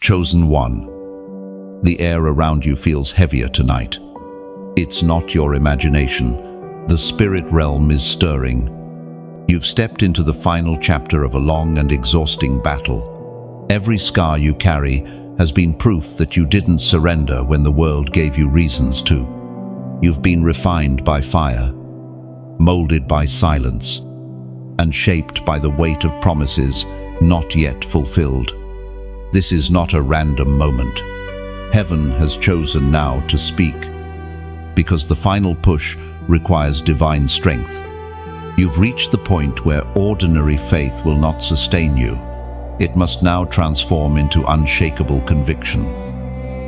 Chosen one. The air around you feels heavier tonight. It's not your imagination. The spirit realm is stirring. You've stepped into the final chapter of a long and exhausting battle. Every scar you carry has been proof that you didn't surrender when the world gave you reasons to. You've been refined by fire, molded by silence, and shaped by the weight of promises not yet fulfilled. This is not a random moment. Heaven has chosen now to speak, because the final push requires divine strength. You've reached the point where ordinary faith will not sustain you. It must now transform into unshakable conviction.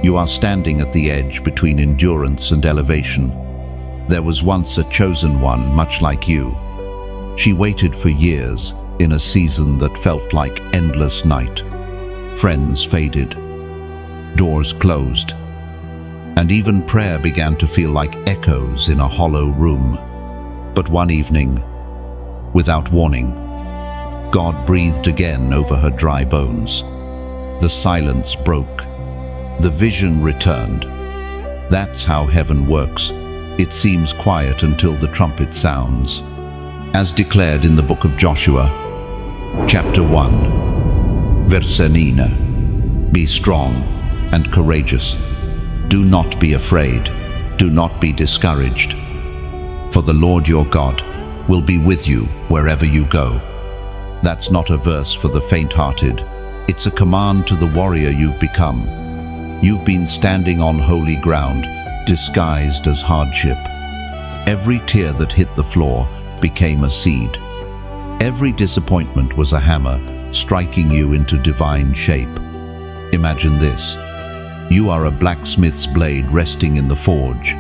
You are standing at the edge between endurance and elevation. There was once a chosen one, much like you. She waited for years in a season that felt like endless night. Friends faded, doors closed, and even prayer began to feel like echoes in a hollow room. But one evening, without warning, God breathed again over her dry bones. The silence broke. The vision returned. That's how heaven works. It seems quiet until the trumpet sounds. As declared in the book of Joshua, chapter 1, verse 9, be strong and courageous. Do not be afraid. Do not be discouraged. For the Lord your God will be with you wherever you go. That's not a verse for the faint-hearted. It's a command to the warrior you've become. You've been standing on holy ground, disguised as hardship. Every tear that hit the floor became a seed. Every disappointment was a hammer, striking you into divine shape. Imagine this. You are a blacksmith's blade resting in the forge.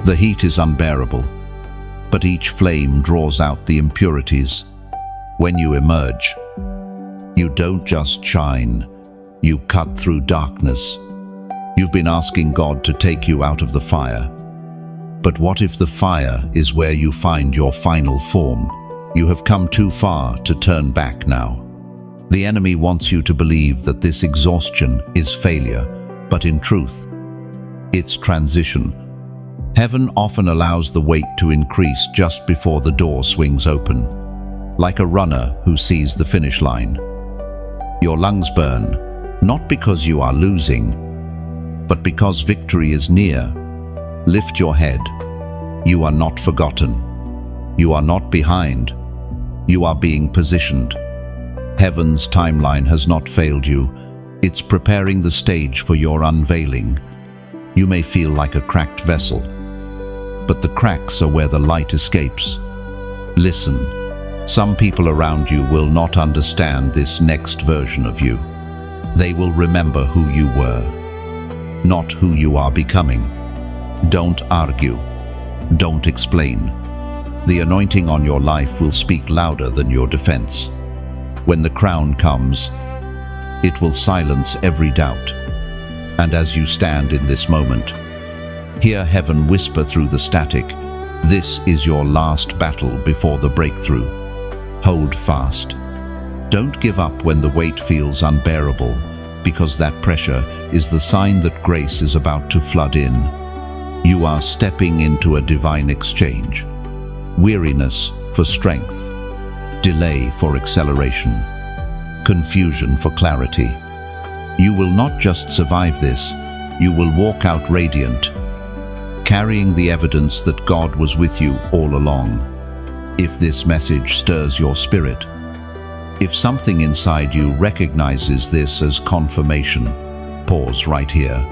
The heat is unbearable, but each flame draws out the impurities. When you emerge, you don't just shine, you cut through darkness. You've been asking God to take you out of the fire. But what if the fire is where you find your final form? You have come too far to turn back now. The enemy wants you to believe that this exhaustion is failure, but in truth, it's transition. Heaven often allows the weight to increase just before the door swings open, like a runner who sees the finish line. Your lungs burn, not because you are losing, but because victory is near. Lift your head. You are not forgotten. You are not behind. You are being positioned. Heaven's timeline has not failed you. It's preparing the stage for your unveiling. You may feel like a cracked vessel, but the cracks are where the light escapes. Listen, some people around you will not understand this next version of you. They will remember who you were, not who you are becoming. Don't argue. Don't explain. The anointing on your life will speak louder than your defense. When the crown comes, it will silence every doubt. And as you stand in this moment, hear heaven whisper through the static, this is your last battle before the breakthrough. Hold fast. Don't give up when the weight feels unbearable, because that pressure is the sign that grace is about to flood in. You are stepping into a divine exchange. Weariness for strength, delay for acceleration, confusion for clarity. You will not just survive this, you will walk out radiant, carrying the evidence that God was with you all along. If this message stirs your spirit, if something inside you recognizes this as confirmation, pause right here.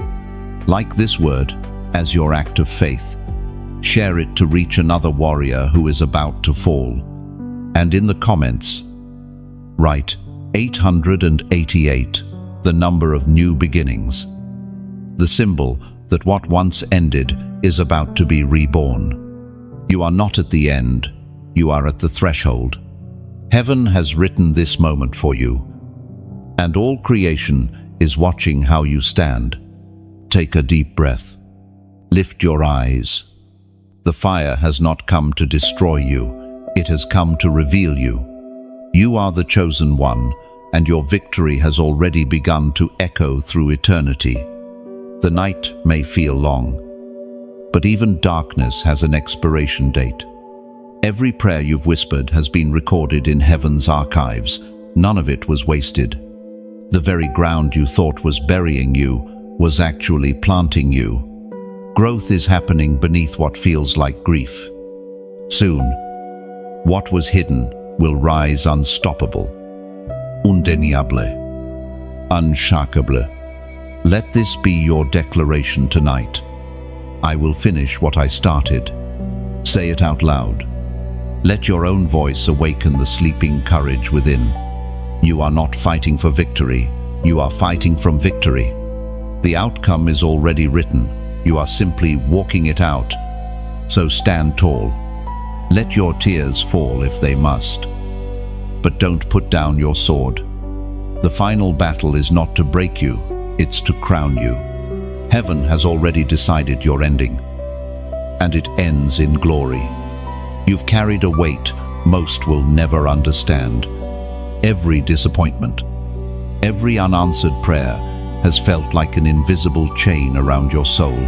Like this word as your act of faith. Share it to reach another warrior who is about to fall. And in the comments, write 888, the number of new beginnings. The symbol that what once ended is about to be reborn. You are not at the end, you are at the threshold. Heaven has written this moment for you, and all creation is watching how you stand. Take a deep breath. Lift your eyes. The fire has not come to destroy you, it has come to reveal you. You are the chosen one, and your victory has already begun to echo through eternity. The night may feel long, but even darkness has an expiration date. Every prayer you've whispered has been recorded in heaven's archives. None of it was wasted. The very ground you thought was burying you was actually planting you. Growth is happening beneath what feels like grief. Soon, what was hidden will rise unstoppable. Indéniable. Unshakable. Let this be your declaration tonight. I will finish what I started. Say it out loud. Let your own voice awaken the sleeping courage within. You are not fighting for victory. You are fighting from victory. The outcome is already written. You are simply walking it out. So stand tall. Let your tears fall if they must. But don't put down your sword. The final battle is not to break you, it's to crown you. Heaven has already decided your ending, and it ends in glory. You've carried a weight most will never understand. Every disappointment, every unanswered prayer has felt like an invisible chain around your soul.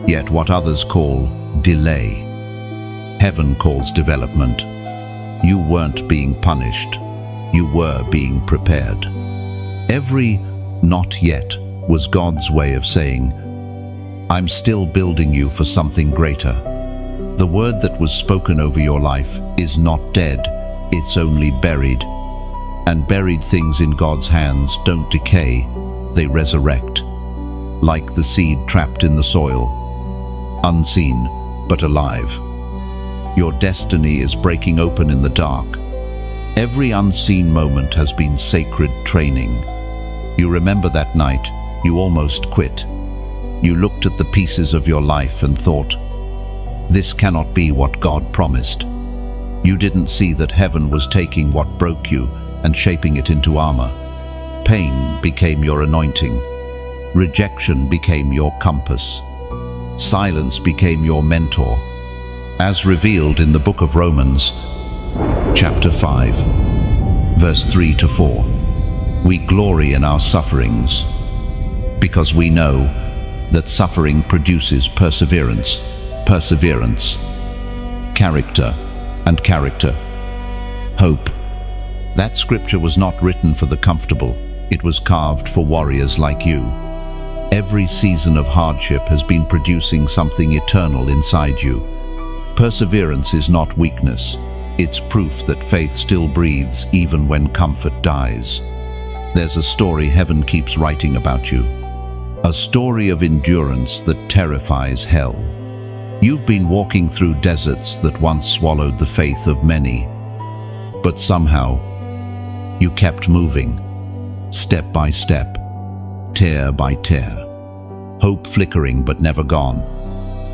Yet what others call delay, heaven calls development. You weren't being punished, you were being prepared. Every "not yet" was God's way of saying, I'm still building you for something greater. The word that was spoken over your life is not dead, it's only buried. And buried things in God's hands don't decay, they resurrect. Like the seed trapped in the soil, unseen but alive. Your destiny is breaking open in the dark. Every unseen moment has been sacred training. You remember that night, you almost quit. You looked at the pieces of your life and thought, this cannot be what God promised. You didn't see that heaven was taking what broke you and shaping it into armor. Pain became your anointing. Rejection became your compass. Silence became your mentor. As revealed in the book of Romans, chapter 5, verse 3 to 4, we glory in our sufferings, because we know that suffering produces perseverance, perseverance, character, and character, hope. That scripture was not written for the comfortable, it was carved for warriors like you. Every season of hardship has been producing something eternal inside you. Perseverance is not weakness, it's proof that faith still breathes even when comfort dies. There's a story heaven keeps writing about you, a story of endurance that terrifies hell. You've been walking through deserts that once swallowed the faith of many, but somehow you kept moving, step by step, tear by tear, hope flickering but never gone.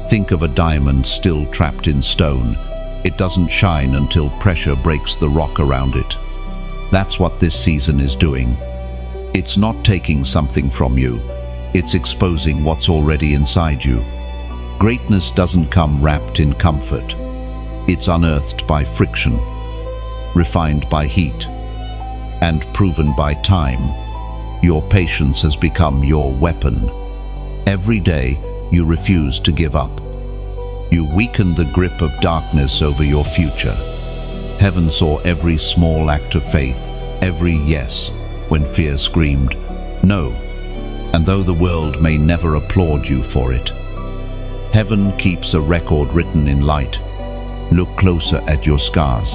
Think of a diamond still trapped in stone. It doesn't shine until pressure breaks the rock around it. That's what this season is doing. It's not taking something from you, it's exposing what's already inside you. Greatness doesn't come wrapped in comfort. It's unearthed by friction, refined by heat, and proven by time. Your patience has become your weapon. Every day, you refuse to give up. You weaken the grip of darkness over your future. Heaven saw every small act of faith, every yes, when fear screamed, no. And though the world may never applaud you for it, heaven keeps a record written in light. Look closer at your scars.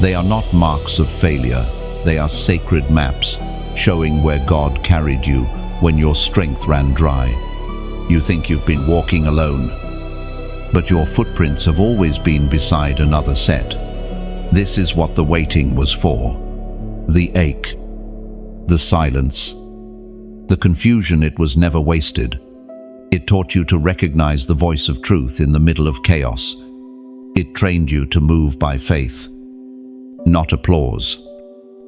They are not marks of failure, they are sacred maps, showing where God carried you when your strength ran dry. You think you've been walking alone, but your footprints have always been beside another set. This is what the waiting was for. The ache, the silence, the confusion. It was never wasted. It taught you to recognize the voice of truth in the middle of chaos. It trained you to move by faith, not applause.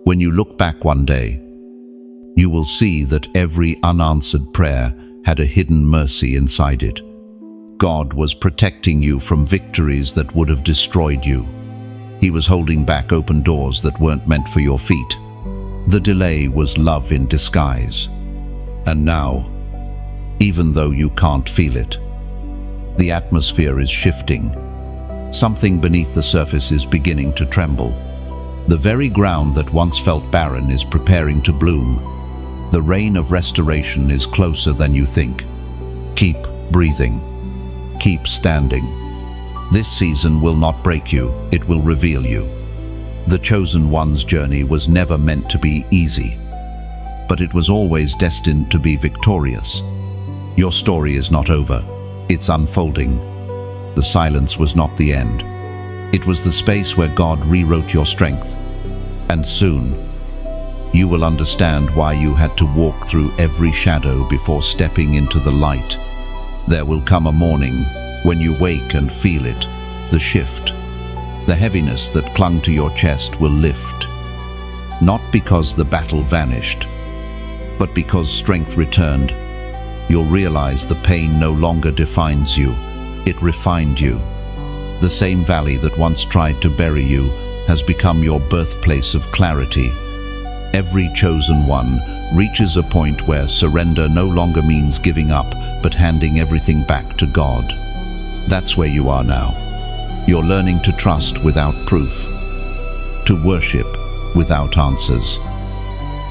When you look back one day, you will see that every unanswered prayer had a hidden mercy inside it. God was protecting you from victories that would have destroyed you. He was holding back open doors that weren't meant for your feet. The delay was love in disguise. And now, even though you can't feel it, the atmosphere is shifting. Something beneath the surface is beginning to tremble. The very ground that once felt barren is preparing to bloom. The rain of restoration is closer than you think. Keep breathing. Keep standing. This season will not break you, it will reveal you. The chosen one's journey was never meant to be easy, but it was always destined to be victorious. Your story is not over, it's unfolding. The silence was not the end. It was the space where God rewrote your strength. And soon, you will understand why you had to walk through every shadow before stepping into the light. There will come a morning when you wake and feel it, the shift. The heaviness that clung to your chest will lift. Not because the battle vanished, but because strength returned. You'll realize the pain no longer defines you, it refined you. The same valley that once tried to bury you has become your birthplace of clarity. Every chosen one reaches a point where surrender no longer means giving up, but handing everything back to God. That's where you are now. You're learning to trust without proof, to worship without answers,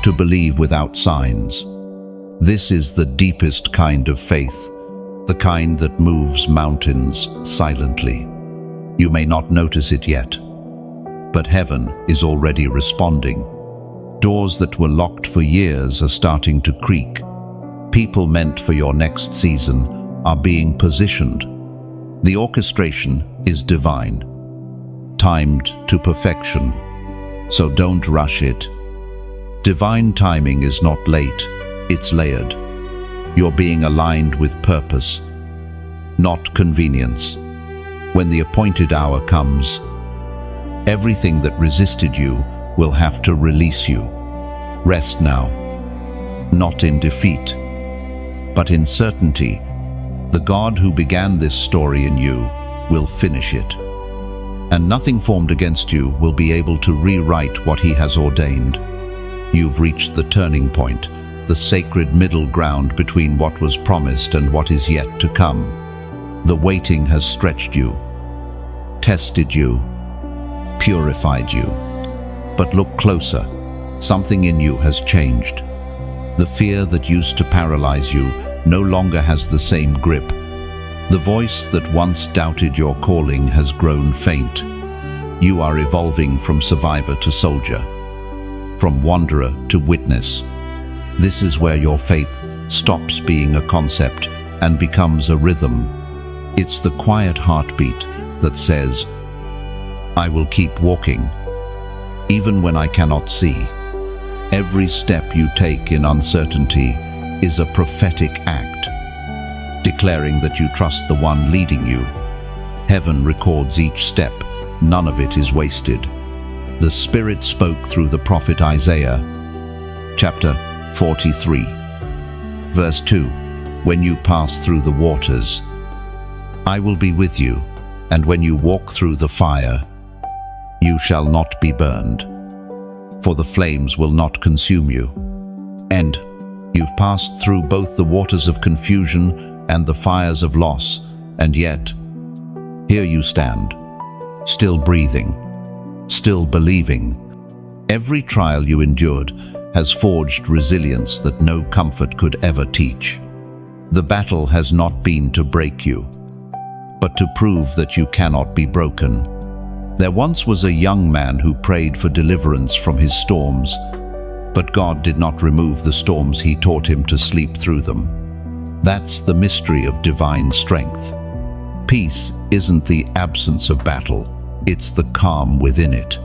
to believe without signs. This is the deepest kind of faith, the kind that moves mountains silently. You may not notice it yet, but heaven is already responding. Doors that were locked for years are starting to creak. People meant for your next season are being positioned. The orchestration is divine, timed to perfection, so don't rush it. Divine timing is not late, it's layered. You're being aligned with purpose, not convenience. When the appointed hour comes, everything that resisted you will have to release you. Rest now, not in defeat, but in certainty. The God who began this story in you will finish it. And nothing formed against you will be able to rewrite what he has ordained. You've reached the turning point, the sacred middle ground between what was promised and what is yet to come. The waiting has stretched you, tested you, purified you. But look closer. Something in you has changed. The fear that used to paralyze you no longer has the same grip. The voice that once doubted your calling has grown faint. You are evolving from survivor to soldier, from wanderer to witness. This is where your faith stops being a concept and becomes a rhythm. It's the quiet heartbeat that says, I will keep walking, even when I cannot see. Every step you take in uncertainty is a prophetic act, declaring that you trust the one leading you. Heaven records each step, none of it is wasted. The Spirit spoke through the prophet Isaiah, chapter 43, verse 2, when you pass through the waters, I will be with you, and when you walk through the fire, you shall not be burned, for the flames will not consume you. And you've passed through both the waters of confusion and the fires of loss, and yet, here you stand, still breathing, still believing. Every trial you endured has forged resilience that no comfort could ever teach. The battle has not been to break you, but to prove that you cannot be broken. There once was a young man who prayed for deliverance from his storms, but God did not remove the storms. He taught him to sleep through them. That's the mystery of divine strength. Peace isn't the absence of battle, it's the calm within it.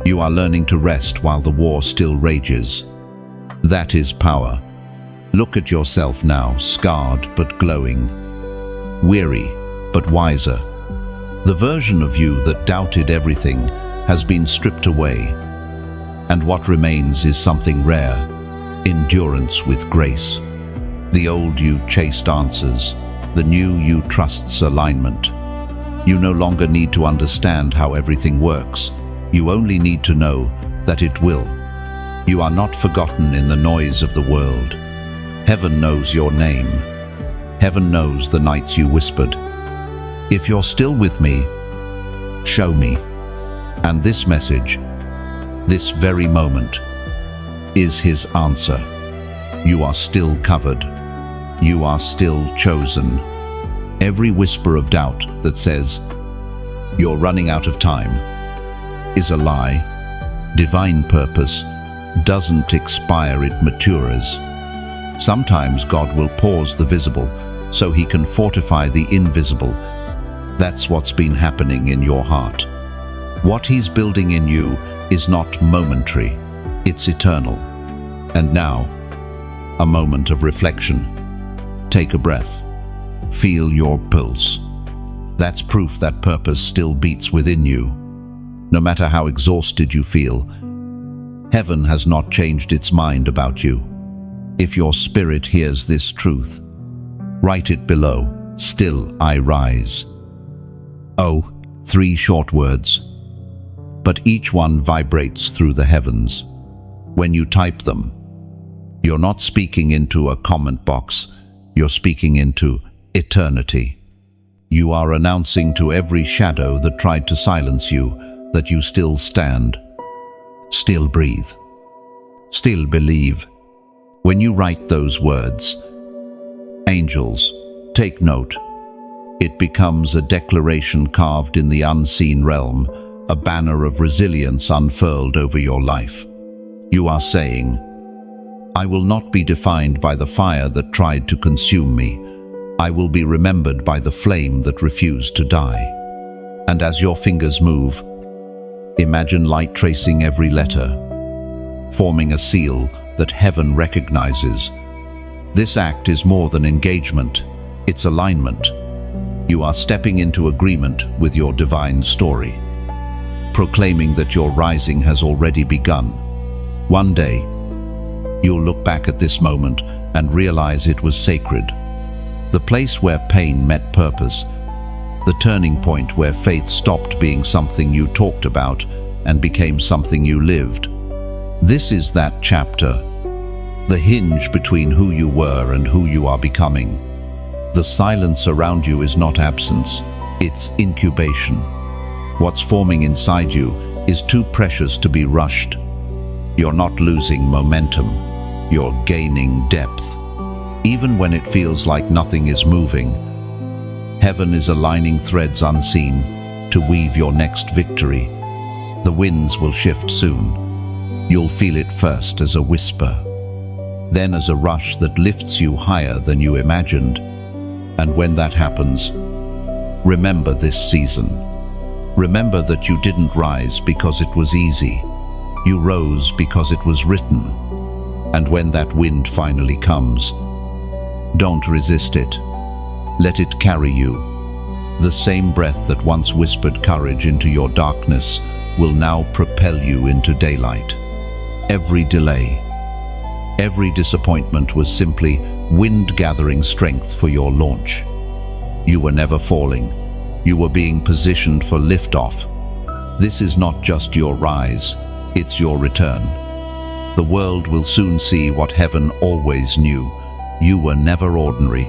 You are learning to rest while the war still rages. That is power. Look at yourself now, scarred but glowing, weary but wiser. The version of you that doubted everything has been stripped away, and what remains is something rare, endurance with grace. The old you chased answers, the new you trusts alignment. You no longer need to understand how everything works. You only need to know that it will. You are not forgotten in the noise of the world. Heaven knows your name. Heaven knows the nights you whispered, "If you're still with me, show me." And this message, this very moment, is his answer. You are still covered. You are still chosen. Every whisper of doubt that says, "You're running out of time," is a lie. Divine purpose doesn't expire, it matures. Sometimes God will pause the visible so he can fortify the invisible. That's what's been happening in your heart. What he's building in you is not momentary, it's eternal. And now, a moment of reflection. Take a breath. Feel your pulse. That's proof that purpose still beats within you. No matter how exhausted you feel, heaven has not changed its mind about you. If your spirit hears this truth, write it below. Still I rise. Oh, 3 short words, but each one vibrates through the heavens. When you type them, you're not speaking into a comment box, you're speaking into eternity. You are announcing to every shadow that tried to silence you that you still stand, still breathe, still believe. When you write those words, angels, take note. It becomes a declaration carved in the unseen realm, a banner of resilience unfurled over your life. You are saying, "I will not be defined by the fire that tried to consume me. I will be remembered by the flame that refused to die." And as your fingers move, imagine light tracing every letter, forming a seal that heaven recognizes. This act is more than engagement, it's alignment. You are stepping into agreement with your divine story, proclaiming that your rising has already begun. One day, you'll look back at this moment and realize it was sacred. The place where pain met purpose, the turning point where faith stopped being something you talked about and became something you lived. This is that chapter, the hinge between who you were and who you are becoming. The silence around you is not absence, it's incubation. What's forming inside you is too precious to be rushed. You're not losing momentum, you're gaining depth. Even when it feels like nothing is moving, heaven is aligning threads unseen to weave your next victory. The winds will shift soon. You'll feel it first as a whisper, then as a rush that lifts you higher than you imagined. And when that happens, remember this season. Remember that you didn't rise because it was easy. You rose because it was written. And when that wind finally comes, don't resist it. Let it carry you. The same breath that once whispered courage into your darkness will now propel you into daylight. Every delay, every disappointment was simply wind gathering strength for your launch. You were never falling. You were being positioned for liftoff. This is not just your rise, it's your return. The world will soon see what heaven always knew. You were never ordinary.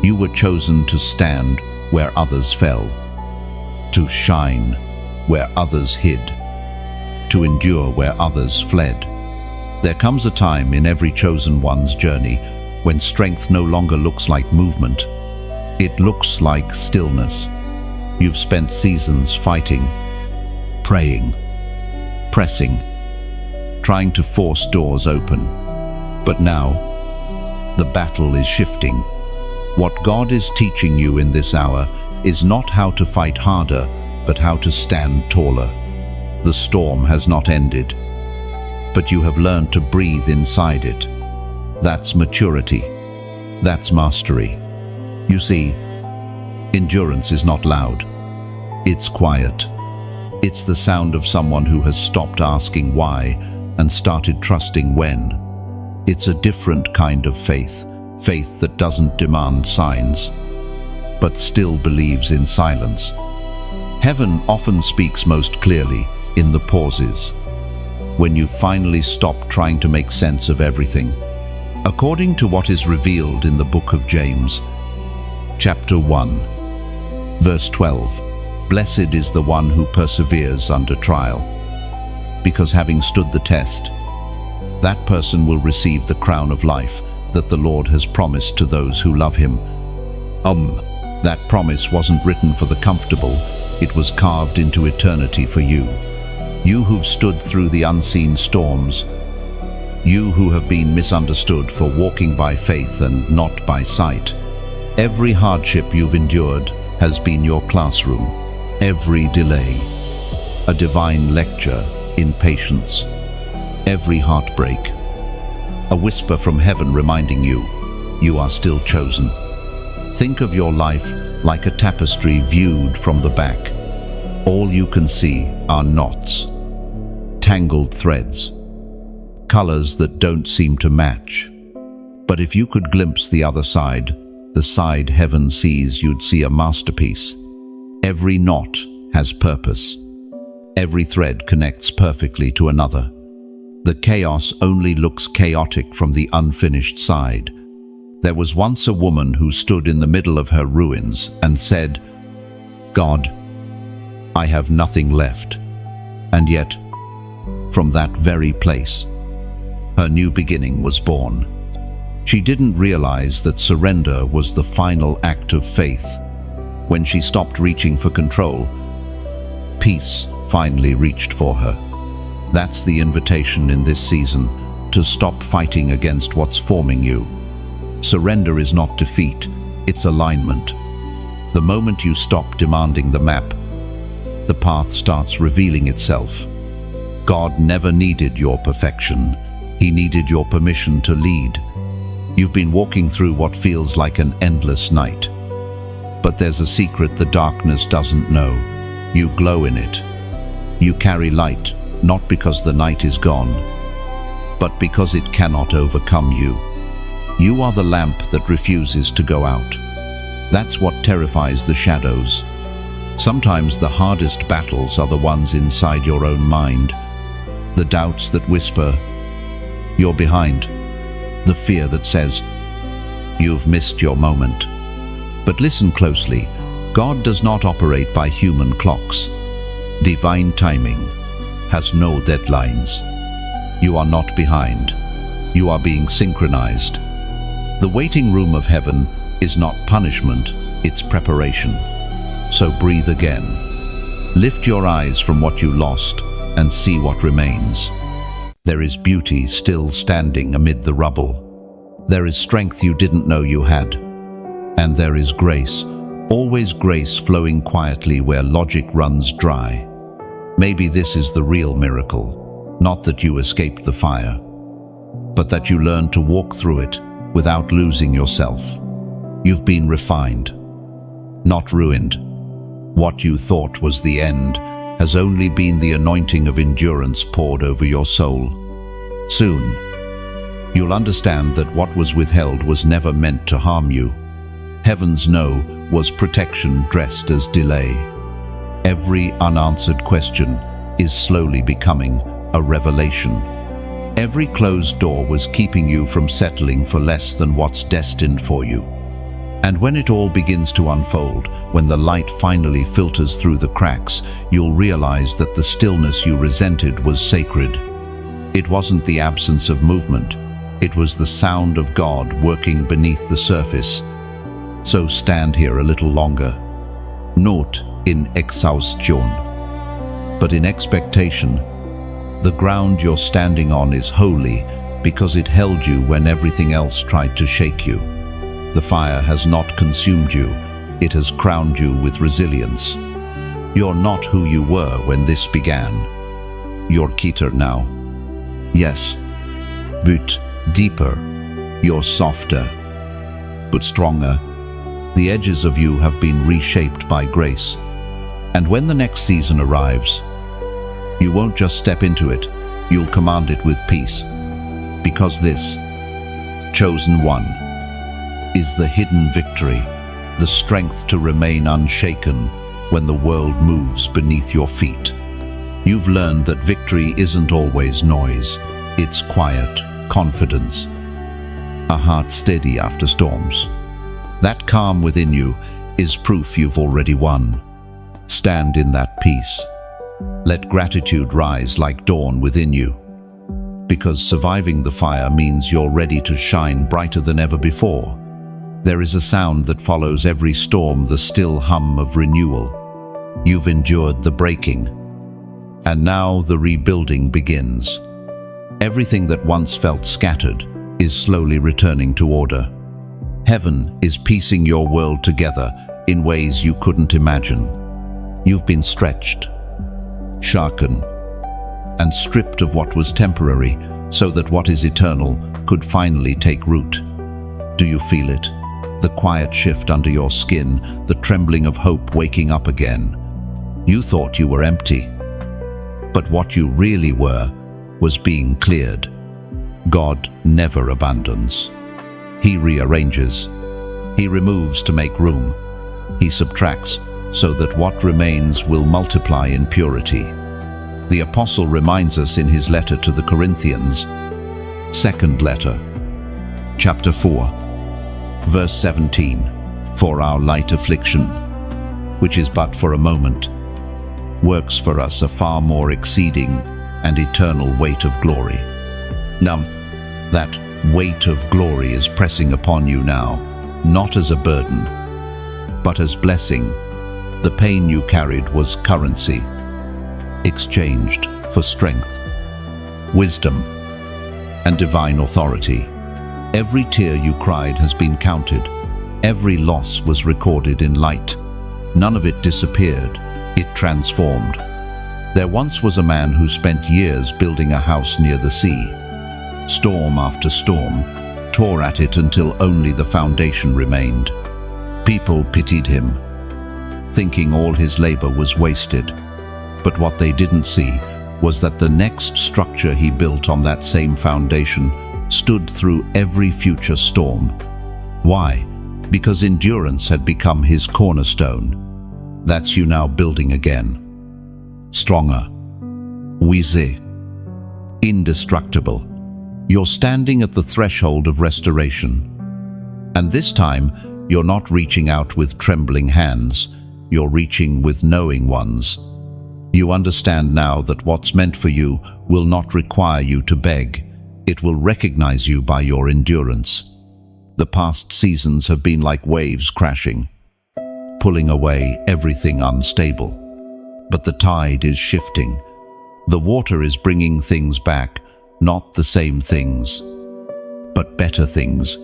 You were chosen to stand where others fell, to shine where others hid, to endure where others fled. There comes a time in every chosen one's journey when strength no longer looks like movement. It looks like stillness. You've spent seasons fighting, praying, pressing, trying to force doors open. But now, the battle is shifting. What God is teaching you in this hour is not how to fight harder, but how to stand taller. The storm has not ended, but you have learned to breathe inside it. That's maturity. That's mastery. You see, endurance is not loud. It's quiet. It's the sound of someone who has stopped asking why and started trusting when. It's a different kind of faith, faith that doesn't demand signs, but still believes in silence. Heaven often speaks most clearly in the pauses. when you finally stop trying to make sense of everything. According to what is revealed in the book of James, chapter 1, verse 12, "Blessed is the one who perseveres under trial, because having stood the test, that person will receive the crown of life that the Lord has promised to those who love him." That promise wasn't written for the comfortable, it was carved into eternity for you. You who've stood through the unseen storms, you who have been misunderstood for walking by faith and not by sight. Every hardship you've endured has been your classroom. Every delay, a divine lecture in patience. Every heartbreak, a whisper from heaven reminding you, you are still chosen. Think of your life like a tapestry viewed from the back. All you can see are knots, tangled threads, colors that don't seem to match. But if you could glimpse the other side, the side heaven sees, you'd see a masterpiece. Every knot has purpose. Every thread connects perfectly to another. The chaos only looks chaotic from the unfinished side. There was once a woman who stood in the middle of her ruins and said, "God, I have nothing left." And yet, from that very place, her new beginning was born. She didn't realize that surrender was the final act of faith. When she stopped reaching for control, peace finally reached for her. That's the invitation in this season, to stop fighting against what's forming you. Surrender is not defeat, it's alignment. The moment you stop demanding the map, the path starts revealing itself. God never needed your perfection. He needed your permission to lead. You've been walking through what feels like an endless night. But there's a secret the darkness doesn't know. You glow in it. You carry light, not because the night is gone, but because it cannot overcome you. You are the lamp that refuses to go out. That's what terrifies the shadows. Sometimes the hardest battles are the ones inside your own mind. The doubts that whisper, "You're behind." The fear that says, "You've missed your moment." But listen closely. God does not operate by human clocks. Divine timing has no deadlines. You are not behind. You are being synchronized. The waiting room of heaven is not punishment, it's preparation. So breathe again. Lift your eyes from what you lost and see what remains. There is beauty still standing amid the rubble. There is strength you didn't know you had. And there is grace, always grace flowing quietly where logic runs dry. Maybe this is the real miracle, not that you escaped the fire, but that you learned to walk through it without losing yourself. You've been refined, not ruined. What you thought was the end has only been the anointing of endurance poured over your soul. Soon, you'll understand that what was withheld was never meant to harm you. Heaven's no was protection dressed as delay. Every unanswered question is slowly becoming a revelation. Every closed door was keeping you from settling for less than what's destined for you. And when it all begins to unfold, when the light finally filters through the cracks, you'll realize that the stillness you resented was sacred. It wasn't the absence of movement, it was the sound of God working beneath the surface. So stand here a little longer, not in exhaustion, but in expectation. The ground you're standing on is holy because it held you when everything else tried to shake you. The fire has not consumed you, it has crowned you with resilience. You're not who you were when this began. You're Keter now. Yes, but deeper. You're softer, but stronger. The edges of you have been reshaped by grace. And when the next season arrives, you won't just step into it, you'll command it with peace. Because this, chosen one, is the hidden victory, the strength to remain unshaken when the world moves beneath your feet. You've learned that victory isn't always noise. It's quiet, confidence. A heart steady after storms. That calm within you is proof you've already won. Stand in that peace. Let gratitude rise like dawn within you. Because surviving the fire means you're ready to shine brighter than ever before. There is a sound that follows every storm, the still hum of renewal. You've endured the breaking, and now the rebuilding begins. Everything that once felt scattered is slowly returning to order. Heaven is piecing your world together in ways you couldn't imagine. You've been stretched, sharpened, and stripped of what was temporary so that what is eternal could finally take root. Do you feel it? The quiet shift under your skin, the trembling of hope waking up again. You thought you were empty, but what you really were was being cleared. God never abandons. He rearranges. He removes to make room. He subtracts so that what remains will multiply in purity. The Apostle reminds us in his letter to the Corinthians, second letter, chapter 4, verse 17, "For our light affliction, which is but for a moment, works for us a far more exceeding and eternal weight of glory." Now, that weight of glory is pressing upon you now, not as a burden, but as blessing. The pain you carried was currency, exchanged for strength, wisdom, and divine authority. Every tear you cried has been counted. Every loss was recorded in light. None of it disappeared. It transformed. There once was a man who spent years building a house near the sea. Storm after storm tore at it until only the foundation remained. People pitied him, thinking all his labor was wasted. But what they didn't see was that the next structure he built on that same foundation stood through every future storm. Why? Because endurance had become his cornerstone. That's you now building again. Stronger. Wise. Indestructible. You're standing at the threshold of restoration. And this time, you're not reaching out with trembling hands. You're reaching with knowing ones. You understand now that what's meant for you will not require you to beg. It will recognize you by your endurance. The past seasons have been like waves crashing, pulling away everything unstable. But the tide is shifting. The water is bringing things back, not the same things, but better things.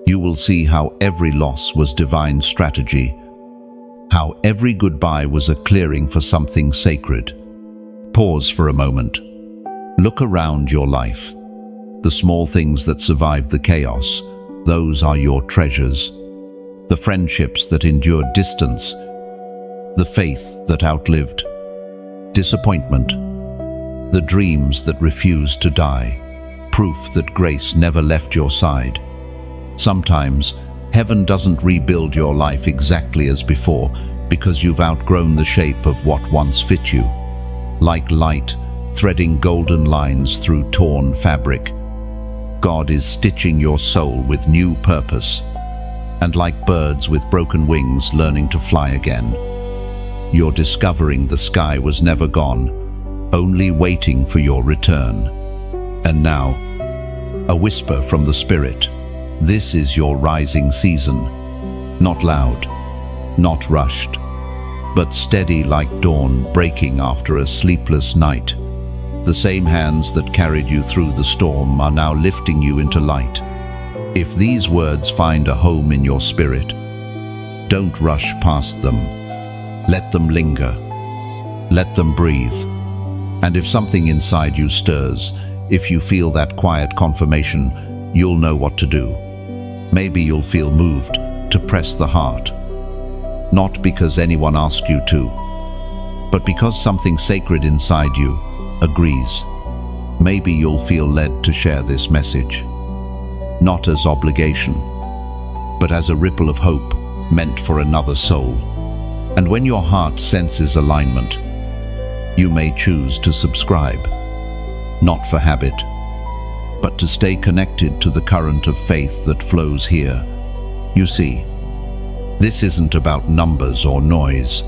You will see how every loss was divine strategy, how every goodbye was a clearing for something sacred. Pause for a moment. Look around your life. The small things that survived the chaos, those are your treasures. The friendships that endured distance, the faith that outlived disappointment, the dreams that refused to die, proof that grace never left your side. Sometimes, heaven doesn't rebuild your life exactly as before because you've outgrown the shape of what once fit you. Like light threading golden lines through torn fabric, God is stitching your soul with new purpose. And like birds with broken wings learning to fly again, you're discovering the sky was never gone, only waiting for your return. And now, a whisper from the Spirit. This is your rising season. Not loud, not rushed, but steady like dawn breaking after a sleepless night. The same hands that carried you through the storm are now lifting you into light. If these words find a home in your spirit, don't rush past them. Let them linger. Let them breathe. And if something inside you stirs, if you feel that quiet confirmation, you'll know what to do. Maybe you'll feel moved to press the heart. Not because anyone asked you to, but because something sacred inside you agrees. Maybe you'll feel led to share this message. Not as obligation, but as a ripple of hope meant for another soul. And when your heart senses alignment, you may choose to subscribe, not for habit, but to stay connected to the current of faith that flows here. You see, this isn't about numbers or noise.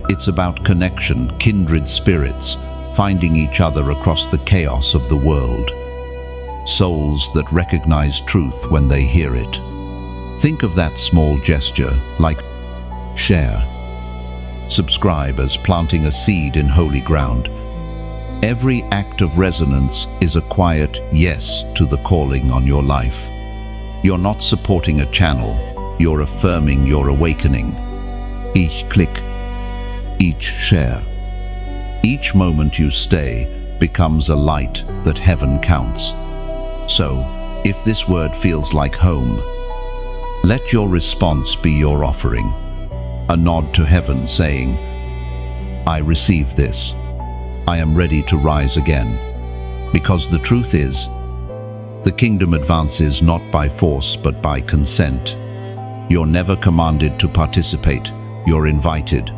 It's about connection, kindred spirits, finding each other across the chaos of the world. Souls that recognize truth when they hear it. Think of that small gesture, like share. Subscribe as planting a seed in holy ground. Every act of resonance is a quiet yes to the calling on your life. You're not supporting a channel, you're affirming your awakening. Each click, each share, each moment you stay becomes a light that heaven counts. So, if this word feels like home, let your response be your offering, a nod to heaven saying, I receive this. I am ready to rise again. Because the truth is, the kingdom advances not by force but by consent. You're never commanded to participate, you're invited.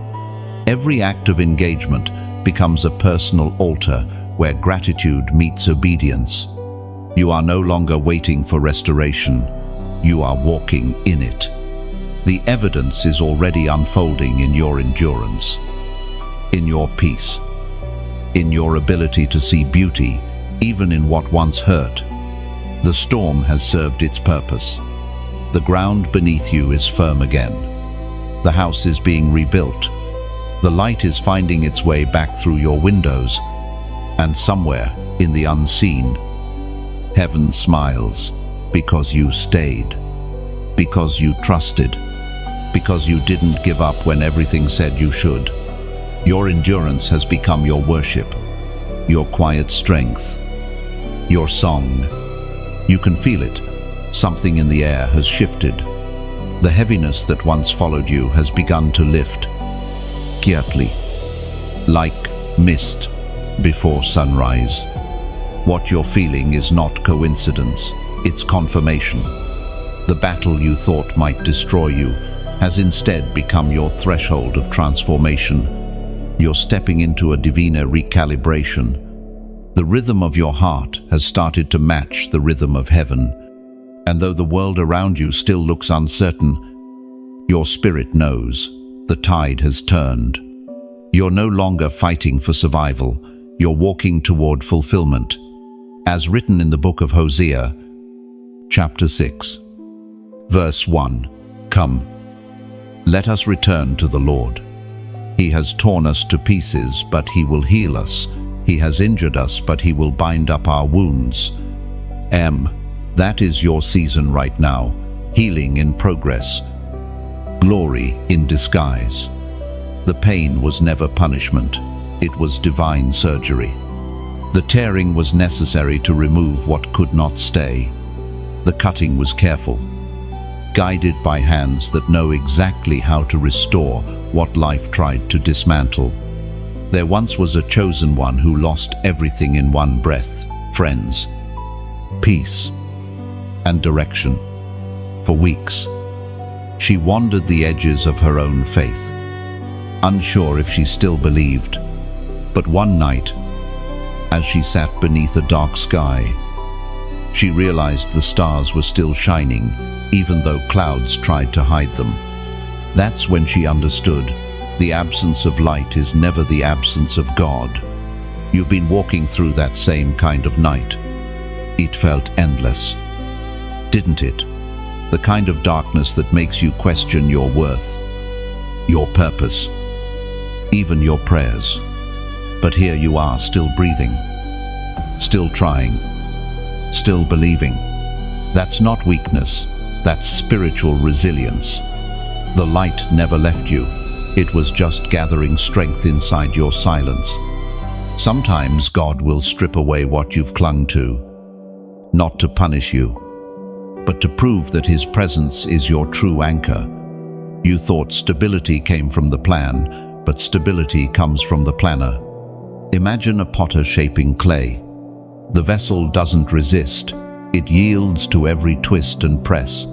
Every act of engagement becomes a personal altar where gratitude meets obedience. You are no longer waiting for restoration, you are walking in it. The evidence is already unfolding in your endurance, in your peace, in your ability to see beauty, even in what once hurt. The storm has served its purpose. The ground beneath you is firm again. The house is being rebuilt. The light is finding its way back through your windows. And somewhere, in the unseen, heaven smiles because you stayed, because you trusted, because you didn't give up when everything said you should. Your endurance has become your worship, your quiet strength, your song. You can feel it. Something in the air has shifted. The heaviness that once followed you has begun to lift, quietly, like mist before sunrise. What you're feeling is not coincidence, it's confirmation. The battle you thought might destroy you has instead become your threshold of transformation. You're stepping into a divine recalibration. The rhythm of your heart has started to match the rhythm of heaven. And though the world around you still looks uncertain, your spirit knows the tide has turned. You're no longer fighting for survival, you're walking toward fulfillment. As written in the book of Hosea, chapter 6, verse 1, Come, let us return to the Lord. He has torn us to pieces, but he will heal us. He has injured us, but he will bind up our wounds. That is your season right now, healing in progress, glory in disguise. The pain was never punishment, it was divine surgery. The tearing was necessary to remove what could not stay. The cutting was careful, guided by hands that know exactly how to restore what life tried to dismantle. There once was a chosen one who lost everything in one breath, friends, peace, and direction. For weeks, she wandered the edges of her own faith, unsure if she still believed. But one night, as she sat beneath a dark sky, she realized the stars were still shining, even though clouds tried to hide them. That's when she understood the absence of light is never the absence of God. You've been walking through that same kind of night. It felt endless, didn't it? The kind of darkness that makes you question your worth, your purpose, even your prayers. But here you are, still breathing, still trying, still believing. That's not weakness, that's spiritual resilience. The light never left you. It was just gathering strength inside your silence. Sometimes God will strip away what you've clung to, not to punish you, but to prove that His presence is your true anchor. You thought stability came from the plan, but stability comes from the planner. Imagine a potter shaping clay. The vessel doesn't resist, it yields to every twist and press.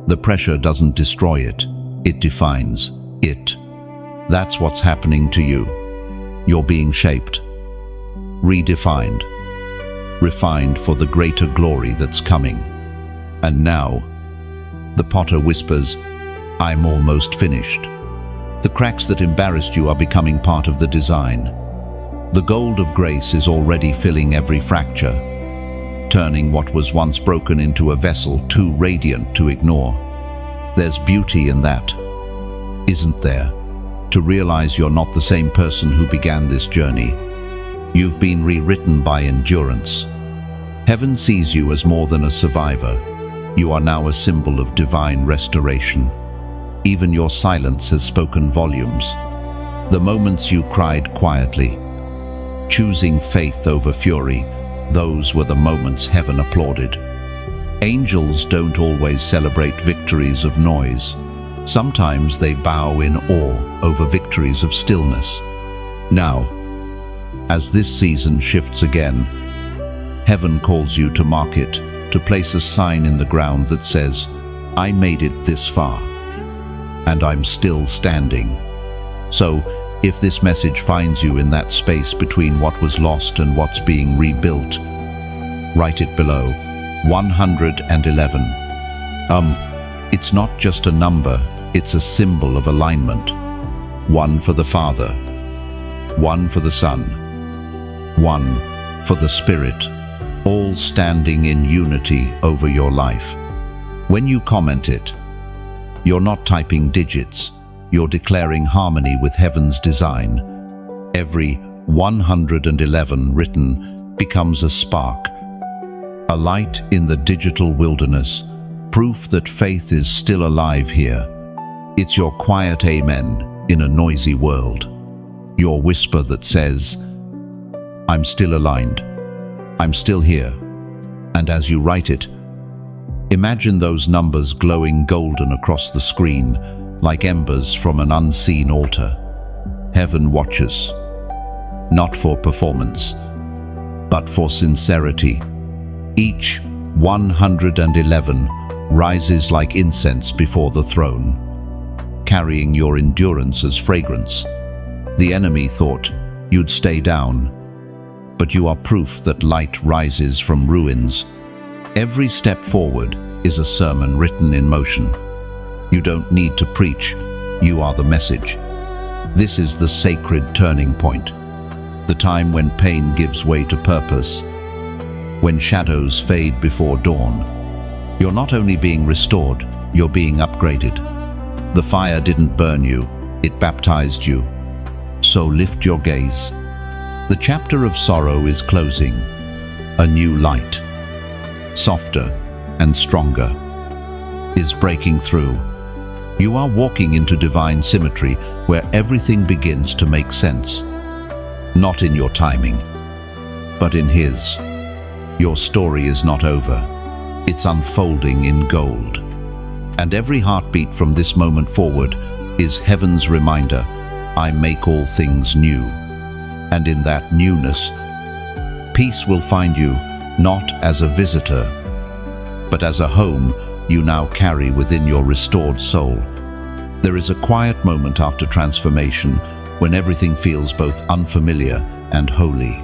The pressure doesn't destroy it, it defines it. That's what's happening to you. You're being shaped, redefined, refined for the greater glory that's coming. And now, the potter whispers, "I'm almost finished." The cracks that embarrassed you are becoming part of the design. The gold of grace is already filling every fracture, turning what was once broken into a vessel too radiant to ignore. There's beauty in that, isn't there? To realize you're not the same person who began this journey. You've been rewritten by endurance. Heaven sees you as more than a survivor. You are now a symbol of divine restoration. Even your silence has spoken volumes. The moments you cried quietly, choosing faith over fury, those were the moments heaven applauded. Angels don't always celebrate victories of noise. Sometimes they bow in awe over victories of stillness. Now, as this season shifts again, heaven calls you to mark it, to place a sign in the ground that says, "I made it this far, and I'm still standing." So, if this message finds you in that space between what was lost and what's being rebuilt, write it below, 111. It's not just a number, it's a symbol of alignment. One for the Father, one for the Son, one for the Spirit, all standing in unity over your life. When you comment it, you're not typing digits, you're declaring harmony with heaven's design. Every 111 written becomes a spark, a light in the digital wilderness, proof that faith is still alive here. It's your quiet amen in a noisy world. Your whisper that says, "I'm still aligned. I'm still here." And as you write it, imagine those numbers glowing golden across the screen, like embers from an unseen altar. Heaven watches, not for performance, but for sincerity. Each 111 rises like incense before the throne, carrying your endurance as fragrance. The enemy thought you'd stay down, but you are proof that light rises from ruins. Every step forward is a sermon written in motion. You don't need to preach, you are the message. This is the sacred turning point, the time when pain gives way to purpose, when shadows fade before dawn. You're not only being restored, you're being upgraded. The fire didn't burn you, it baptized you. So lift your gaze. The chapter of sorrow is closing. A new light, softer and stronger, is breaking through. You are walking into divine symmetry where everything begins to make sense. Not in your timing, but in His. Your story is not over. It's unfolding in gold. And every heartbeat from this moment forward is heaven's reminder, "I make all things new." And in that newness, peace will find you not as a visitor, but as a home you now carry within your restored soul. There is a quiet moment after transformation when everything feels both unfamiliar and holy.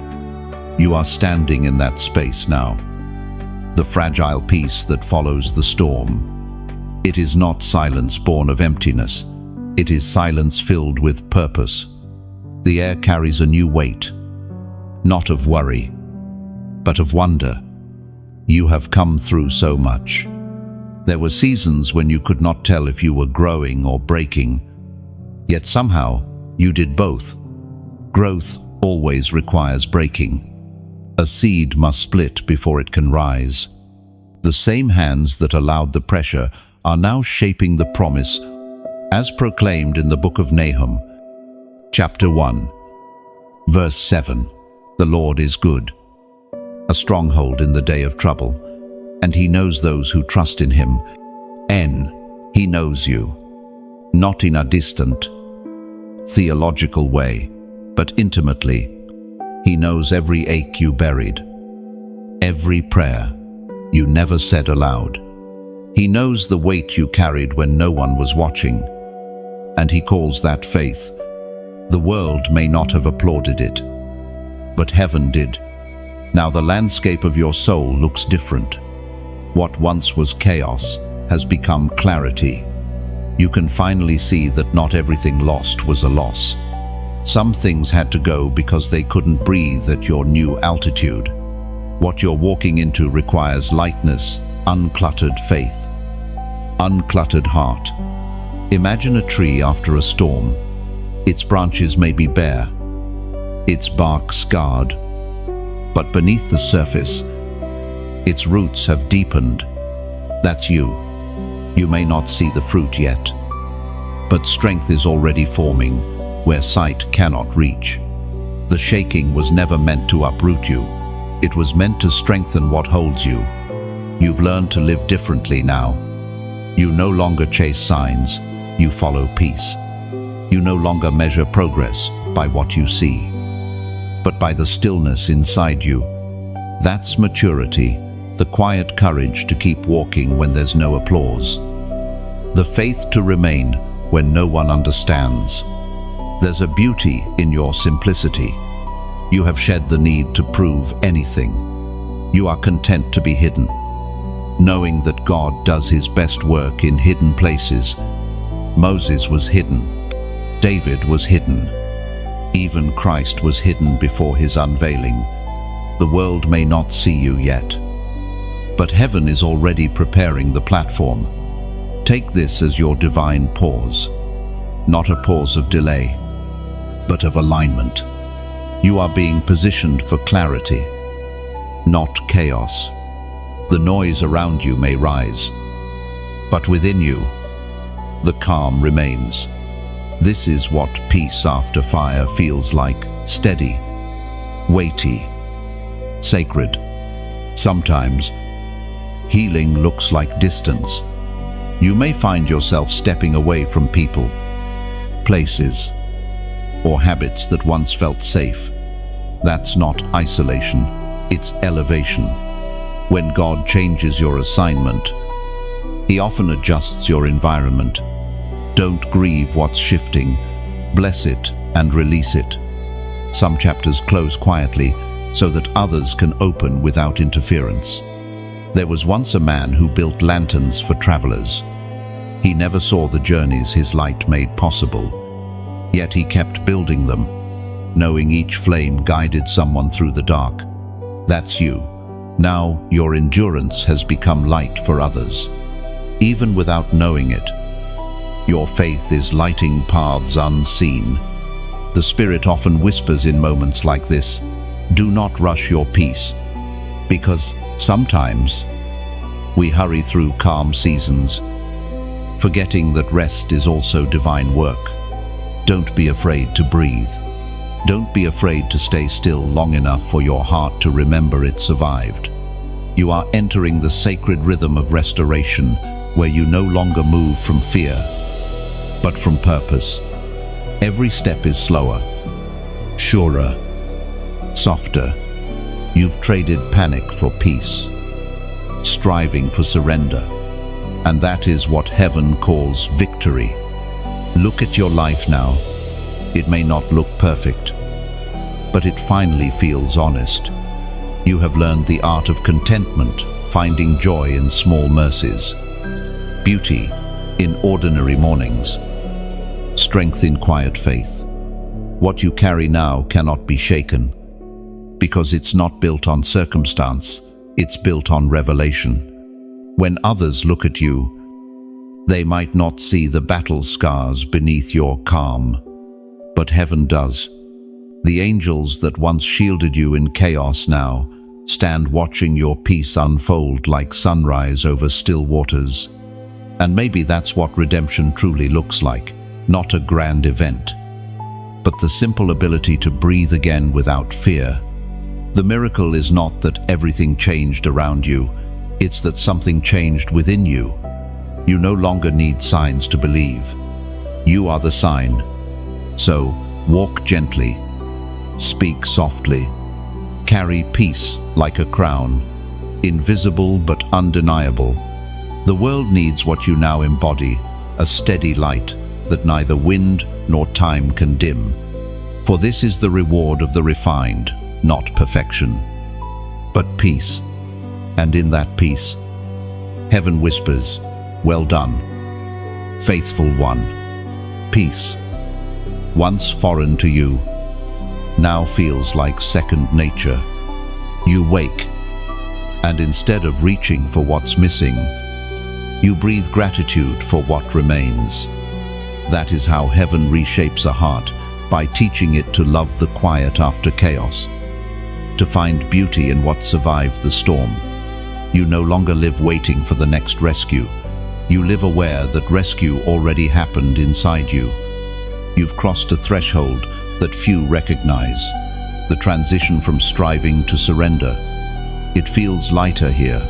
You are standing in that space now, the fragile peace that follows the storm. It is not silence born of emptiness, it is silence filled with purpose. The air carries a new weight, not of worry, but of wonder. You have come through so much. There were seasons when you could not tell if you were growing or breaking, yet somehow you did both. Growth always requires breaking. A seed must split before it can rise. The same hands that allowed the pressure are now shaping the promise, as proclaimed in the book of Nahum, chapter 1, verse 7. The Lord is good, a stronghold in the day of trouble, and He knows those who trust in Him. He knows you, not in a distant, theological way, but intimately. He knows every ache you buried, every prayer you never said aloud. He knows the weight you carried when no one was watching, and He calls that faith, The world may not have applauded it, but heaven did. Now the landscape of your soul looks different. What once was chaos has become clarity. You can finally see that not everything lost was a loss. Some things had to go because they couldn't breathe at your new altitude. What you're walking into requires lightness, uncluttered faith, uncluttered heart. Imagine a tree after a storm. Its branches may be bare, its bark scarred, but beneath the surface, its roots have deepened. That's you. You may not see the fruit yet, but strength is already forming where sight cannot reach. The shaking was never meant to uproot you. It was meant to strengthen what holds you. You've learned to live differently now. You no longer chase signs, you follow peace. You no longer measure progress by what you see, but by the stillness inside you. That's maturity, the quiet courage to keep walking when there's no applause. The faith to remain when no one understands. There's a beauty in your simplicity. You have shed the need to prove anything. You are content to be hidden, knowing that God does his best work in hidden places. Moses was hidden. David was hidden. Even Christ was hidden before his unveiling. The world may not see you yet, but heaven is already preparing the platform. Take this as your divine pause, not a pause of delay, but of alignment. You are being positioned for clarity, not chaos. The noise around you may rise, but within you, the calm remains. This is what peace after fire feels like: steady, weighty, sacred. Sometimes, healing looks like distance. You may find yourself stepping away from people, places, or habits that once felt safe. That's not isolation, it's elevation. When God changes your assignment, he often adjusts your environment. Don't grieve what's shifting, bless it and release it. Some chapters close quietly so that others can open without interference. There was once a man who built lanterns for travelers. He never saw the journeys his light made possible, yet he kept building them, knowing each flame guided someone through the dark. That's you. Now your endurance has become light for others, even without knowing it. Your faith is lighting paths unseen. The Spirit often whispers in moments like this, do not rush your peace, because sometimes we hurry through calm seasons, forgetting that rest is also divine work. Don't be afraid to breathe. Don't be afraid to stay still long enough for your heart to remember it survived. You are entering the sacred rhythm of restoration, where you no longer move from fear, but from purpose. Every step is slower, surer, softer. You've traded panic for peace, striving for surrender, and that is what heaven calls victory. Look at your life now. It may not look perfect, but it finally feels honest. You have learned the art of contentment, finding joy in small mercies, beauty in ordinary mornings, strength in quiet faith. What you carry now cannot be shaken, because it's not built on circumstance, it's built on revelation. When others look at you, they might not see the battle scars beneath your calm, but heaven does. The angels that once shielded you in chaos now stand watching your peace unfold like sunrise over still waters. And maybe that's what redemption truly looks like, not a grand event, but the simple ability to breathe again without fear. The miracle is not that everything changed around you, it's that something changed within you. You no longer need signs to believe. You are the sign. So, walk gently, speak softly, carry peace like a crown, invisible but undeniable. The world needs what you now embody, a steady light that neither wind nor time can dim. For this is the reward of the refined, not perfection, but peace. And in that peace, heaven whispers, "Well done, faithful one." Peace, once foreign to you, now feels like second nature. You wake, and instead of reaching for what's missing, you breathe gratitude for what remains. That is how heaven reshapes a heart, by teaching it to love the quiet after chaos, to find beauty in what survived the storm. You no longer live waiting for the next rescue. You live aware that rescue already happened inside you. You've crossed a threshold that few recognize, the transition from striving to surrender. It feels lighter here,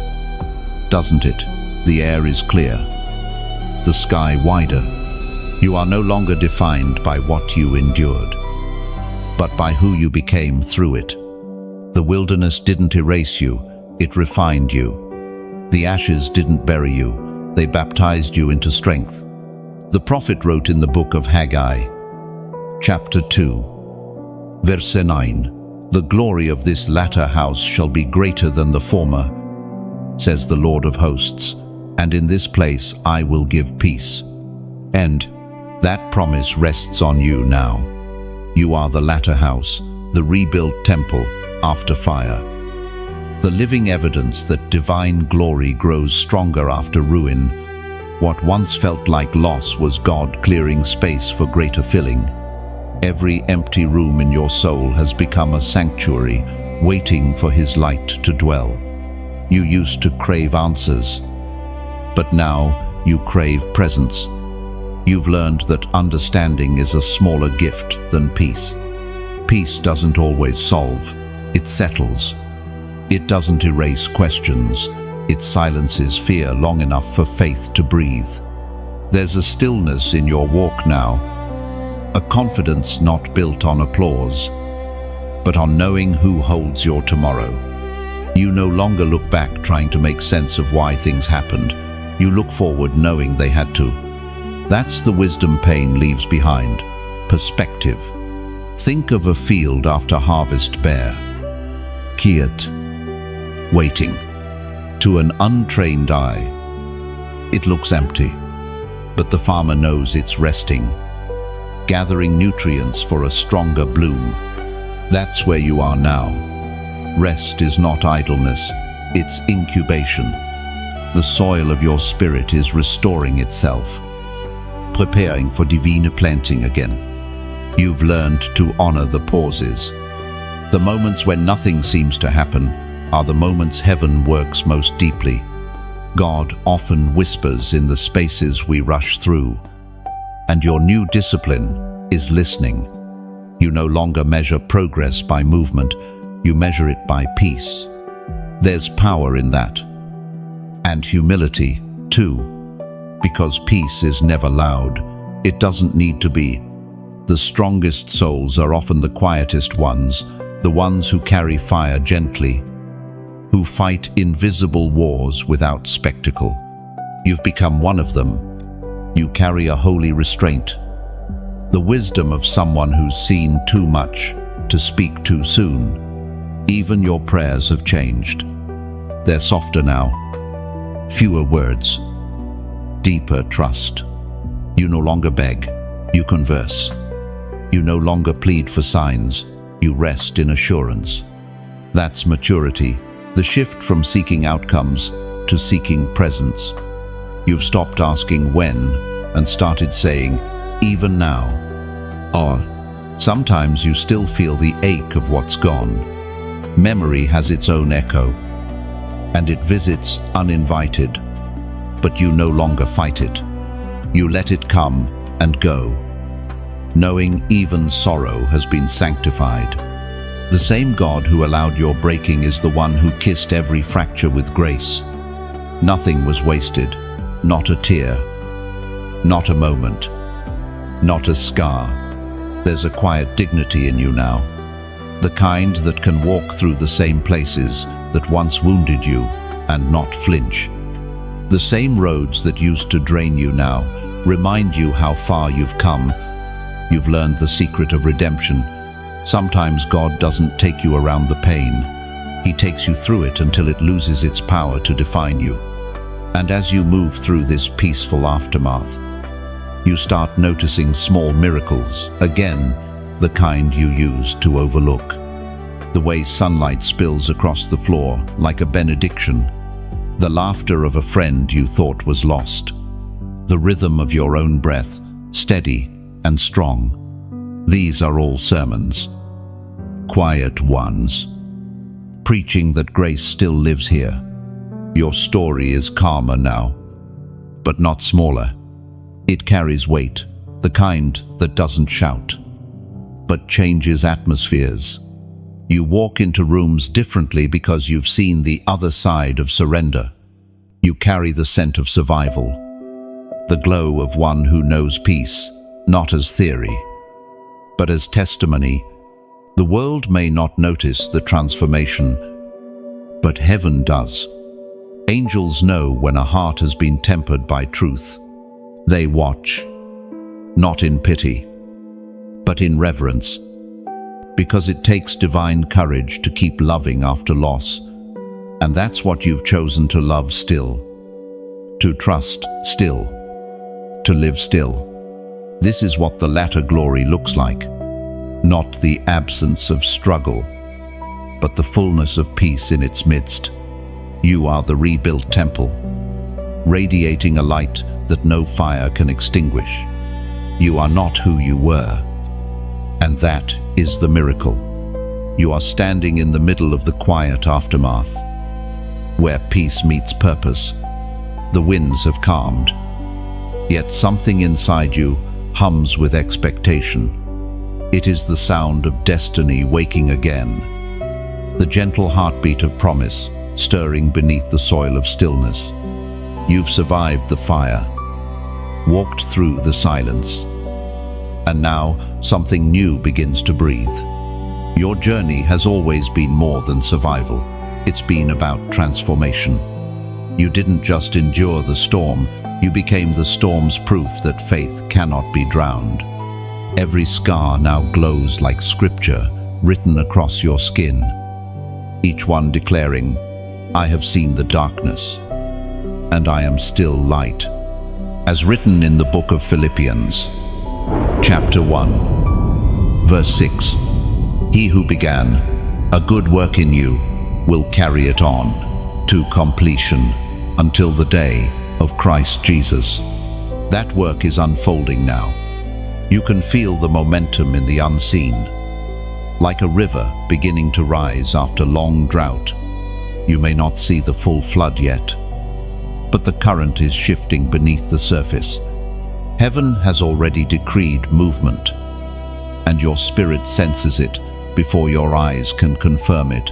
doesn't it? The air is clear, the sky wider. You are no longer defined by what you endured, but by who you became through it. The wilderness didn't erase you, it refined you. The ashes didn't bury you, they baptized you into strength. The prophet wrote in the book of Haggai, chapter 2, verse 9, "The glory of this latter house shall be greater than the former, says the Lord of hosts, and in this place I will give peace." And that promise rests on you now. You are the latter house, the rebuilt temple after fire. The living evidence that divine glory grows stronger after ruin. What once felt like loss was God clearing space for greater filling. Every empty room in your soul has become a sanctuary, waiting for His light to dwell. You used to crave answers, but now you crave presence. You've learned that understanding is a smaller gift than peace. Peace doesn't always solve, it settles. It doesn't erase questions, it silences fear long enough for faith to breathe. There's a stillness in your walk now, a confidence not built on applause, but on knowing who holds your tomorrow. You no longer look back trying to make sense of why things happened. You look forward knowing they had to. That's the wisdom pain leaves behind. Perspective. Think of a field after harvest bare, quiet, waiting. To an untrained eye, it looks empty, but the farmer knows it's resting, gathering nutrients for a stronger bloom. That's where you are now. Rest is not idleness, it's incubation. The soil of your spirit is restoring itself, preparing for divine planting again. You've learned to honor the pauses. The moments when nothing seems to happen are the moments heaven works most deeply. God often whispers in the spaces we rush through, and your new discipline is listening. You no longer measure progress by movement, you measure it by peace. There's power in that. And humility, too. Because peace is never loud, it doesn't need to be. The strongest souls are often the quietest ones, the ones who carry fire gently, who fight invisible wars without spectacle. You've become one of them. You carry a holy restraint, the wisdom of someone who's seen too much to speak too soon. Even your prayers have changed. They're softer now, fewer words, deeper trust. You no longer beg, you converse. You no longer plead for signs, you rest in assurance. That's maturity, the shift from seeking outcomes to seeking presence. You've stopped asking when and started saying, even now. Or sometimes you still feel the ache of what's gone. Memory has its own echo, and it visits uninvited, but you no longer fight it. You let it come and go, knowing even sorrow has been sanctified. The same God who allowed your breaking is the one who kissed every fracture with grace. Nothing was wasted, not a tear, not a moment, not a scar. There's a quiet dignity in you now, the kind that can walk through the same places that once wounded you and not flinch. The same roads that used to drain you now remind you how far you've come. You've learned the secret of redemption, Sometimes God doesn't take you around the pain. He takes you through it until it loses its power to define you. And as you move through this peaceful aftermath, you start noticing small miracles, again, the kind you used to overlook. The way sunlight spills across the floor like a benediction, the laughter of a friend you thought was lost, the rhythm of your own breath, steady and strong. These are all sermons, quiet ones, preaching that grace still lives here. Your story is calmer now, but not smaller. It carries weight, the kind that doesn't shout, but changes atmospheres. You walk into rooms differently because you've seen the other side of surrender. You carry the scent of survival, the glow of one who knows peace, not as theory, but as testimony. The world may not notice the transformation, but heaven does. Angels know when a heart has been tempered by truth. They watch, not in pity, but in reverence, because it takes divine courage to keep loving after loss. And that's what you've chosen: to love still, to trust still, to live still. This is what the latter glory looks like. Not the absence of struggle, but the fullness of peace in its midst. You are the rebuilt temple, radiating a light that no fire can extinguish. You are not who you were, and that is the miracle. You are standing in the middle of the quiet aftermath, where peace meets purpose. The winds have calmed, yet something inside you hums with expectation. It is the sound of destiny waking again, the gentle heartbeat of promise stirring beneath the soil of stillness. You've survived the fire, walked through the silence, and now something new begins to breathe. Your journey has always been more than survival. It's been about transformation. You didn't just endure the storm, you became the storm's proof that faith cannot be drowned. Every scar now glows like scripture written across your skin, each one declaring, "I have seen the darkness, and I am still light." As written in the book of Philippians, chapter 1, verse 6, "He who began a good work in you will carry it on to completion until the day of Christ Jesus." That work is unfolding now. You can feel the momentum in the unseen, like a river beginning to rise after long drought. You may not see the full flood yet, but the current is shifting beneath the surface. Heaven has already decreed movement, and your spirit senses it before your eyes can confirm it.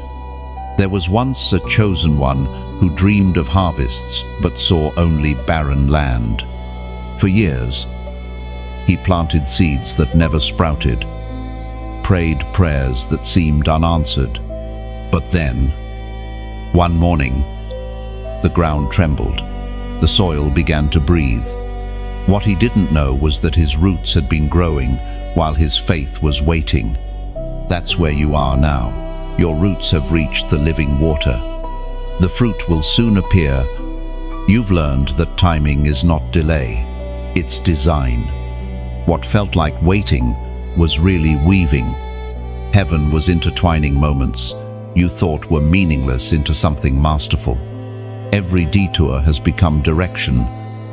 There was once a chosen one who dreamed of harvests but saw only barren land. For years, he planted seeds that never sprouted, prayed prayers that seemed unanswered. But then, one morning, the ground trembled, the soil began to breathe. What he didn't know was that his roots had been growing while his faith was waiting. That's where you are now. Your roots have reached the living water. The fruit will soon appear. You've learned that timing is not delay, it's design. What felt like waiting was really weaving. Heaven was intertwining moments you thought were meaningless into something masterful. Every detour has become direction.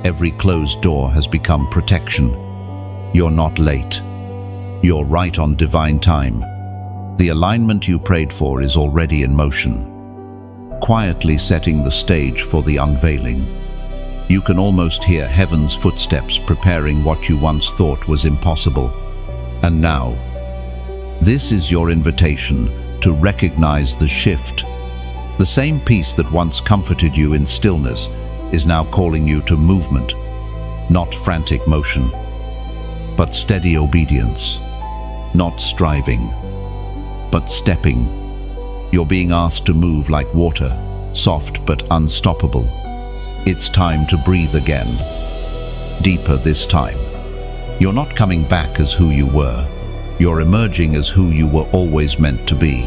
Every closed door has become protection. You're not late. You're right on divine time. The alignment you prayed for is already in motion, quietly setting the stage for the unveiling. You can almost hear heaven's footsteps preparing what you once thought was impossible. And now, this is your invitation to recognize the shift. The same peace that once comforted you in stillness is now calling you to movement, not frantic motion, but steady obedience, not striving, but stepping. You're being asked to move like water, soft but unstoppable. It's time to breathe again, deeper this time. You're not coming back as who you were. You're emerging as who you were always meant to be.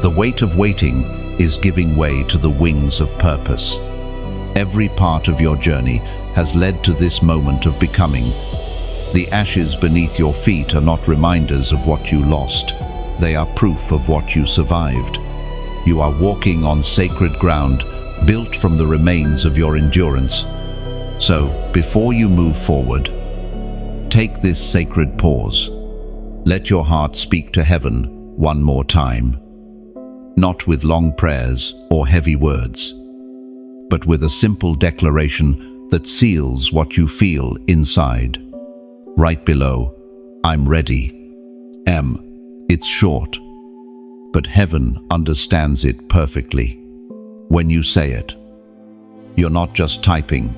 The weight of waiting is giving way to the wings of purpose. Every part of your journey has led to this moment of becoming. The ashes beneath your feet are not reminders of what you lost. They are proof of what you survived. You are walking on sacred ground, built from the remains of your endurance. So, before you move forward, take this sacred pause. Let your heart speak to heaven one more time. Not with long prayers or heavy words, but with a simple declaration that seals what you feel inside. Right below, I'm ready. It's short, but heaven understands it perfectly. When you say it, you're not just typing,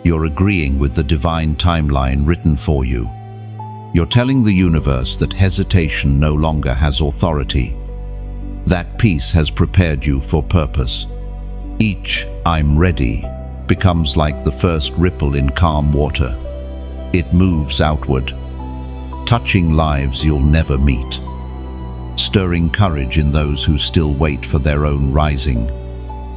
you're agreeing with the divine timeline written for you. You're telling the universe that hesitation no longer has authority. That peace has prepared you for purpose. Each "I'm ready" becomes like the first ripple in calm water. It moves outward, touching lives you'll never meet, stirring courage in those who still wait for their own rising.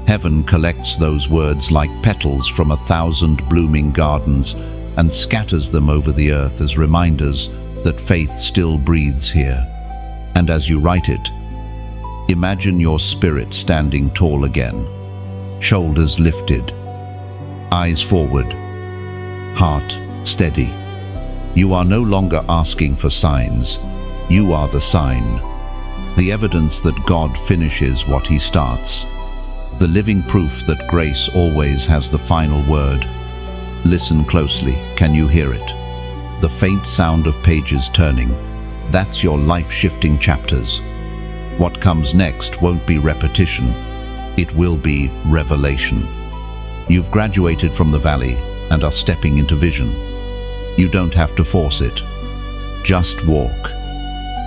Heaven collects those words like petals from 1,000 blooming gardens and scatters them over the earth as reminders that faith still breathes here. And as you write it, imagine your spirit standing tall again, shoulders lifted, eyes forward, heart steady. You are no longer asking for signs. You are the sign, the evidence that God finishes what He starts, the living proof that grace always has the final word. Listen closely. Can you hear it? The faint sound of pages turning. That's your life-shifting chapters. What comes next won't be repetition. It will be revelation. You've graduated from the valley and are stepping into vision. You don't have to force it. Just walk.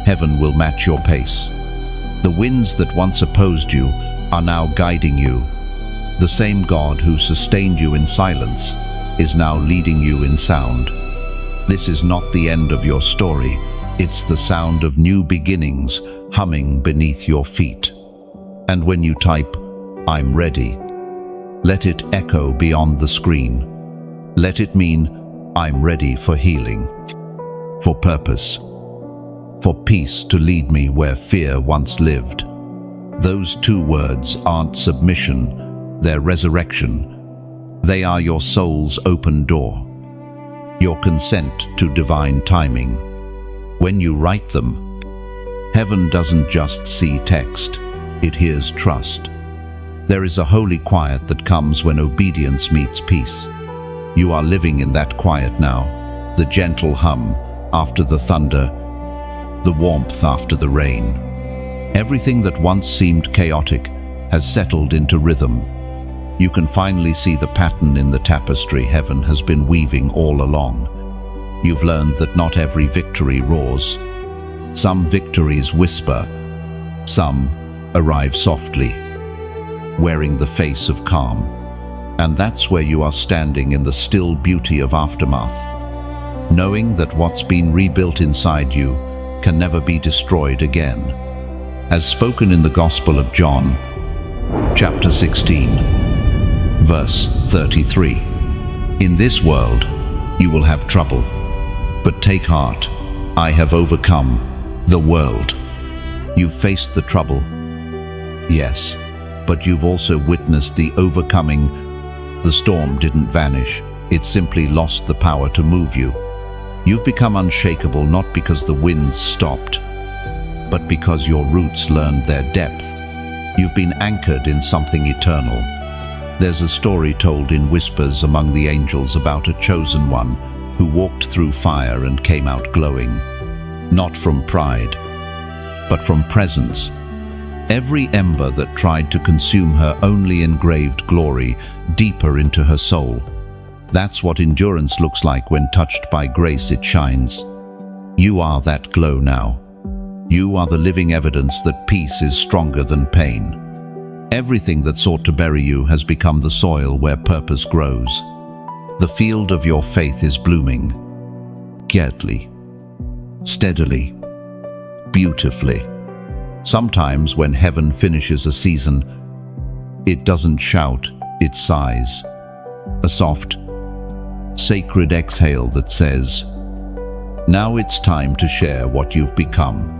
Heaven will match your pace. The winds that once opposed you are now guiding you. The same God who sustained you in silence is now leading you in sound. This is not the end of your story. It's the sound of new beginnings humming beneath your feet. And when you type, "I'm ready," let it echo beyond the screen. Let it mean, I'm ready for healing, for purpose, for peace to lead me where fear once lived. Those two words aren't submission, they're resurrection. They are your soul's open door, your consent to divine timing. When you write them, heaven doesn't just see text, it hears trust. There is a holy quiet that comes when obedience meets peace. You are living in that quiet now, the gentle hum after the thunder, the warmth after the rain. Everything that once seemed chaotic has settled into rhythm. You can finally see the pattern in the tapestry heaven has been weaving all along. You've learned that not every victory roars. Some victories whisper, some arrive softly, wearing the face of calm. And that's where you are standing in the still beauty of aftermath, knowing that what's been rebuilt inside you can never be destroyed again. As spoken in the Gospel of John, chapter 16, verse 33. In this world, you will have trouble, but take heart, I have overcome the world. You've faced the trouble, yes, but you've also witnessed the overcoming. The storm didn't vanish, it simply lost the power to move you. You've become unshakable not because the winds stopped, but because your roots learned their depth. You've been anchored in something eternal. There's a story told in whispers among the angels about a chosen one who walked through fire and came out glowing, not from pride, but from presence. Every ember that tried to consume her only engraved glory deeper into her soul. That's what endurance looks like when touched by grace. It shines. You are that glow now. You are the living evidence that peace is stronger than pain. Everything that sought to bury you has become the soil where purpose grows. The field of your faith is blooming, gently, steadily, beautifully. Sometimes when heaven finishes a season, it doesn't shout, it sighs. A soft, sacred exhale that says, "Now it's time to share what you've become."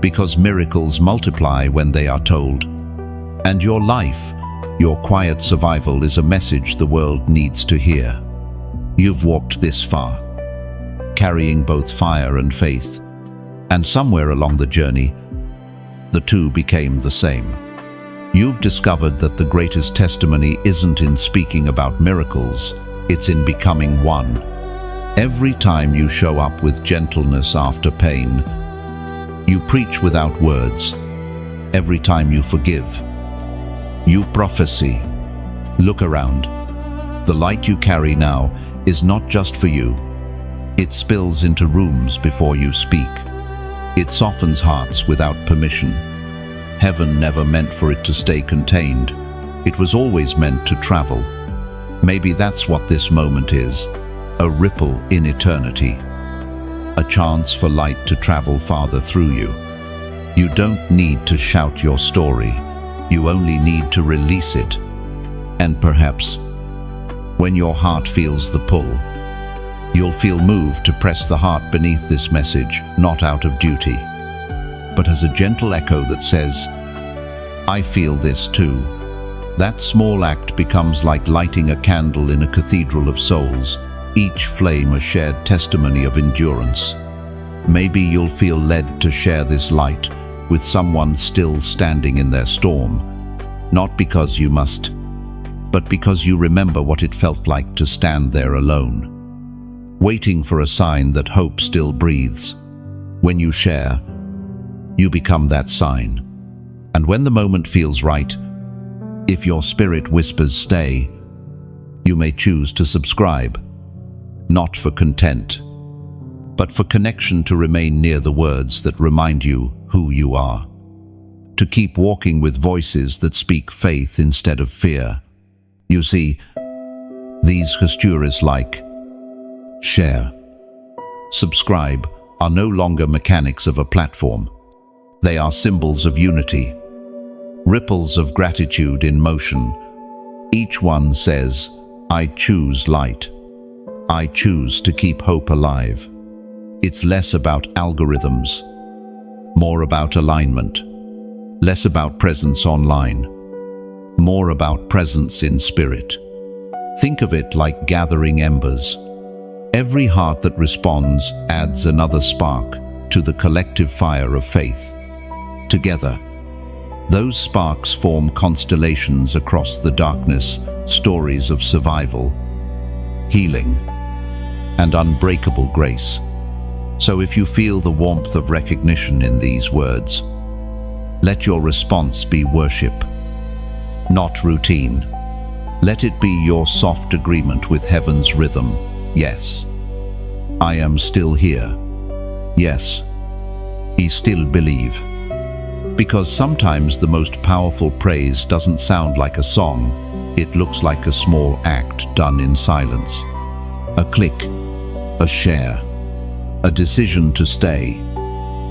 Because miracles multiply when they are told. And your life, your quiet survival, is a message the world needs to hear. You've walked this far, carrying both fire and faith. And somewhere along the journey, the two became the same. You've discovered that the greatest testimony isn't in speaking about miracles, it's in becoming one. Every time you show up with gentleness after pain, you preach without words. Every time you forgive, you prophesy. Look around. The light you carry now is not just for you. It spills into rooms before you speak. It softens hearts without permission. Heaven never meant for it to stay contained. It was always meant to travel. Maybe that's what this moment is, a ripple in eternity. A chance for light to travel farther through you. You don't need to shout your story. You only need to release it. And perhaps, when your heart feels the pull, you'll feel moved to press the heart beneath this message, not out of duty, but as a gentle echo that says, "I feel this too." That small act becomes like lighting a candle in a cathedral of souls, each flame a shared testimony of endurance. Maybe you'll feel led to share this light with someone still standing in their storm, not because you must, but because you remember what it felt like to stand there alone, waiting for a sign that hope still breathes. When you share, you become that sign. And when the moment feels right, if your spirit whispers stay, you may choose to subscribe, not for content, but for connection, to remain near the words that remind you who you are, to keep walking with voices that speak faith instead of fear. You see, these gestures like share, subscribe are no longer mechanics of a platform. They are symbols of unity, ripples of gratitude in motion. Each one says, "I choose light. I choose to keep hope alive." It's less about algorithms, more about alignment, less about presence online, more about presence in spirit. Think of it like gathering embers. Every heart that responds adds another spark to the collective fire of faith. Together, those sparks form constellations across the darkness, stories of survival, healing, and unbreakable grace. So if you feel the warmth of recognition in these words, let your response be worship, not routine. Let it be your soft agreement with heaven's rhythm. Yes, I am still here. Yes, I still believe. Because sometimes the most powerful praise doesn't sound like a song, it looks like a small act done in silence. A click, a share, a decision to stay,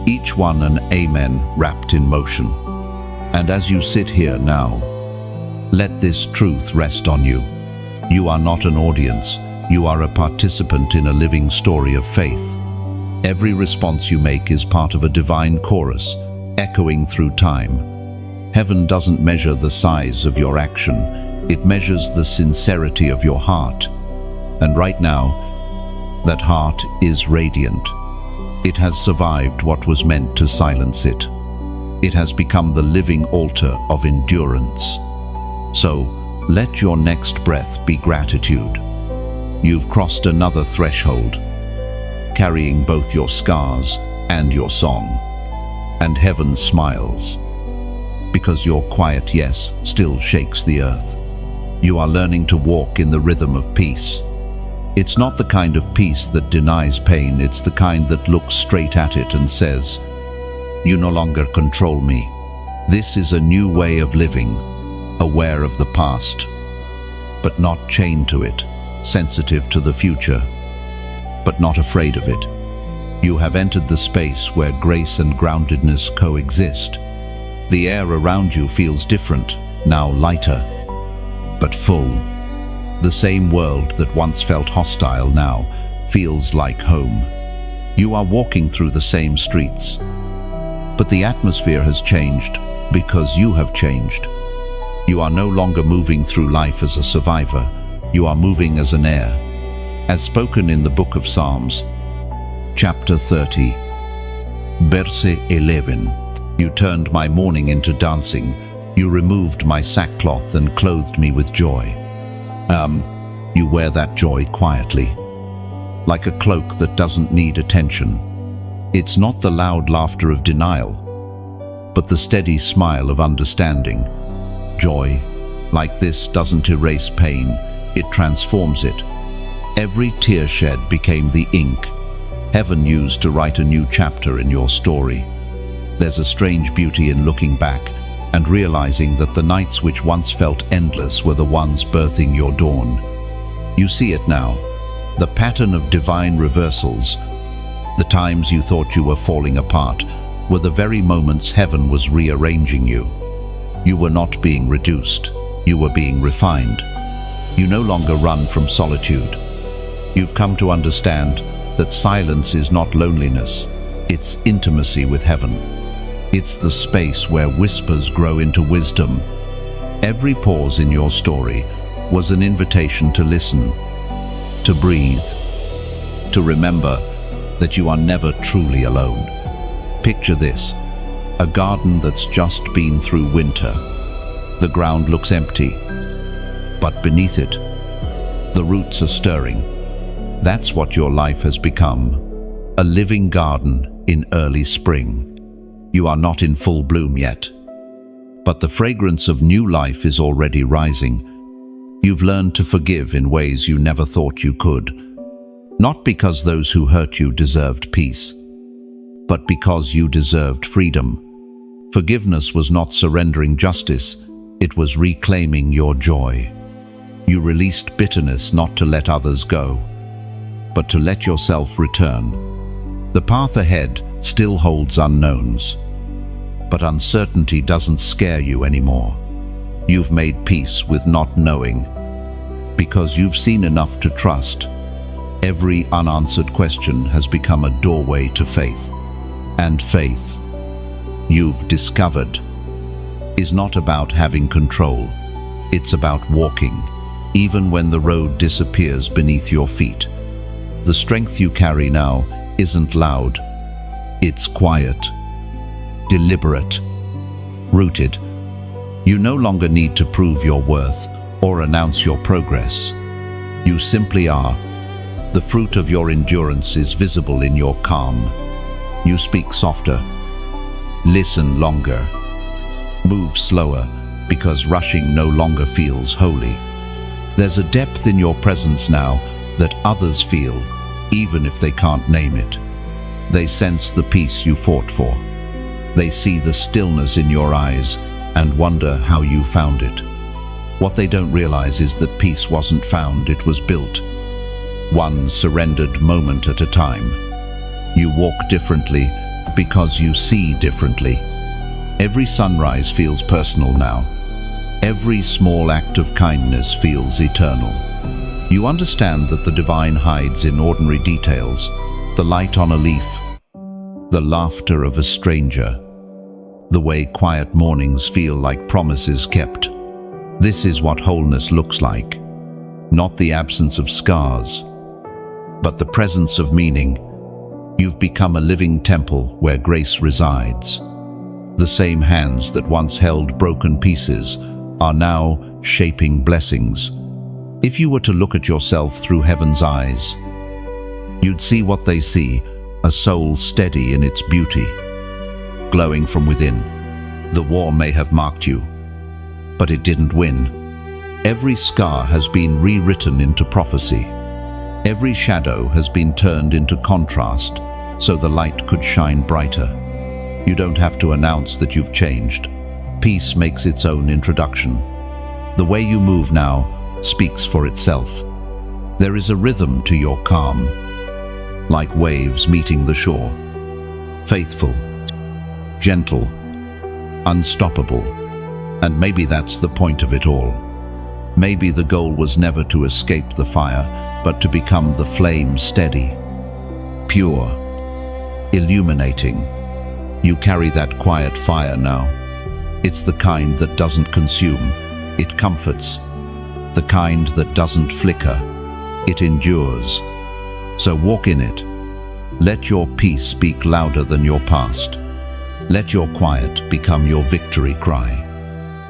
each one an amen wrapped in motion. And as you sit here now, let this truth rest on you. You are not an audience, you are a participant in a living story of faith. Every response you make is part of a divine chorus, echoing through time. Heaven doesn't measure the size of your action, it measures the sincerity of your heart. And right now, that heart is radiant. It has survived what was meant to silence it. It has become the living altar of endurance. So, let your next breath be gratitude. You've crossed another threshold, carrying both your scars and your song. And heaven smiles, because your quiet yes still shakes the earth. You are learning to walk in the rhythm of peace. It's not the kind of peace that denies pain, it's the kind that looks straight at it and says, "You no longer control me." This is a new way of living, aware of the past, but not chained to it, sensitive to the future, but not afraid of it. You have entered the space where grace and groundedness coexist. The air around you feels different, now lighter, but full. The same world that once felt hostile now feels like home. You are walking through the same streets, but the atmosphere has changed because you have changed. You are no longer moving through life as a survivor. You are moving as an heir. As spoken in the book of Psalms, chapter 30, verse 11, you turned my mourning into dancing. You removed my sackcloth and clothed me with joy. You wear that joy quietly, like a cloak that doesn't need attention. It's not the loud laughter of denial, but the steady smile of understanding. Joy, like this, doesn't erase pain, it transforms it. Every tear shed became the ink heaven used to write a new chapter in your story. There's a strange beauty in looking back and realizing that the nights which once felt endless were the ones birthing your dawn. You see it now, the pattern of divine reversals. The times you thought you were falling apart were the very moments heaven was rearranging you. You were not being reduced, you were being refined. You no longer run from solitude. You've come to understand that silence is not loneliness, it's intimacy with heaven. It's the space where whispers grow into wisdom. Every pause in your story was an invitation to listen, to breathe, to remember that you are never truly alone. Picture this, a garden that's just been through winter. The ground looks empty, but beneath it, the roots are stirring. That's what your life has become, a living garden in early spring. You are not in full bloom yet, but the fragrance of new life is already rising. You've learned to forgive in ways you never thought you could, not because those who hurt you deserved peace, but because you deserved freedom. Forgiveness was not surrendering justice, it was reclaiming your joy. You released bitterness not to let others go, but to let yourself return. The path ahead still holds unknowns, but uncertainty doesn't scare you anymore. You've made peace with not knowing, because you've seen enough to trust. Every unanswered question has become a doorway to faith. And faith, you've discovered, is not about having control. It's about walking, even when the road disappears beneath your feet. The strength you carry now isn't loud. It's quiet, deliberate, rooted. You no longer need to prove your worth or announce your progress. You simply are. The fruit of your endurance is visible in your calm. You speak softer, listen longer, move slower, because rushing no longer feels holy. There's a depth in your presence now that others feel, even if they can't name it. They sense the peace you fought for. They see the stillness in your eyes and wonder how you found it. What they don't realize is that peace wasn't found, it was built. One surrendered moment at a time. You walk differently because you see differently. Every sunrise feels personal now. Every small act of kindness feels eternal. You understand that the divine hides in ordinary details, the light on a leaf, the laughter of a stranger, the way quiet mornings feel like promises kept. This is what wholeness looks like. Not the absence of scars, but the presence of meaning. You've become a living temple where grace resides. The same hands that once held broken pieces are now shaping blessings. If you were to look at yourself through heaven's eyes, you'd see what they see, a soul steady in its beauty, glowing from within. The war may have marked you, but it didn't win. Every scar has been rewritten into prophecy. Every shadow has been turned into contrast, so the light could shine brighter. You don't have to announce that you've changed. Peace makes its own introduction. The way you move now speaks for itself. There is a rhythm to your calm, like waves meeting the shore. Faithful, gentle, unstoppable. And maybe that's the point of it all. Maybe the goal was never to escape the fire, but to become the flame steady, pure, illuminating. You carry that quiet fire now. It's the kind that doesn't consume, it comforts. The kind that doesn't flicker, it endures. So walk in it. Let your peace speak louder than your past. Let your quiet become your victory cry.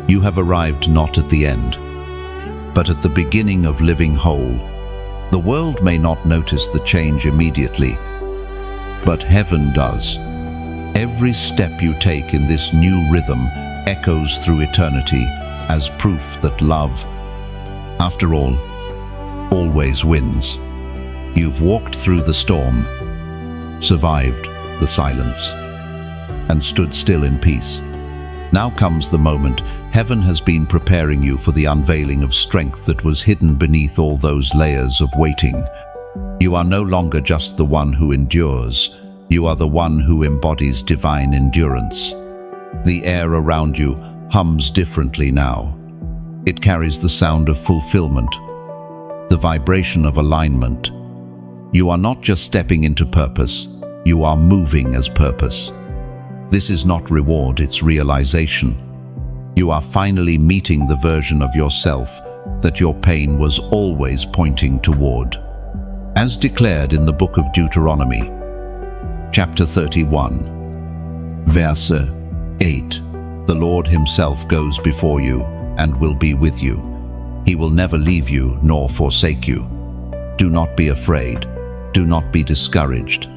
You have arrived not at the end, but at the beginning of living whole. The world may not notice the change immediately, but heaven does. Every step you take in this new rhythm echoes through eternity as proof that love, after all, always wins. You've walked through the storm, survived the silence, and stood still in peace. Now comes the moment. Heaven has been preparing you for the unveiling of strength that was hidden beneath all those layers of waiting. You are no longer just the one who endures. You are the one who embodies divine endurance. The air around you hums differently now. It carries the sound of fulfillment, the vibration of alignment. You are not just stepping into purpose, you are moving as purpose. This is not reward, it's realization. You are finally meeting the version of yourself that your pain was always pointing toward. As declared in the book of Deuteronomy, chapter 31, verse 8, the Lord himself goes before you and will be with you. He will never leave you nor forsake you. Do not be afraid. Do not be discouraged.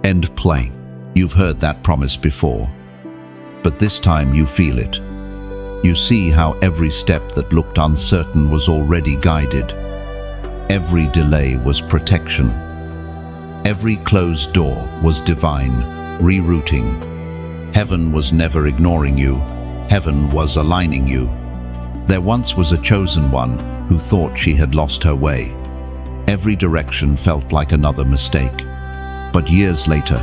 End playing. You've heard that promise before, but this time you feel it. You see how every step that looked uncertain was already guided. Every delay was protection. Every closed door was divine, rerouting. Heaven was never ignoring you. Heaven was aligning you. There once was a chosen one who thought she had lost her way. Every direction felt like another mistake. But years later,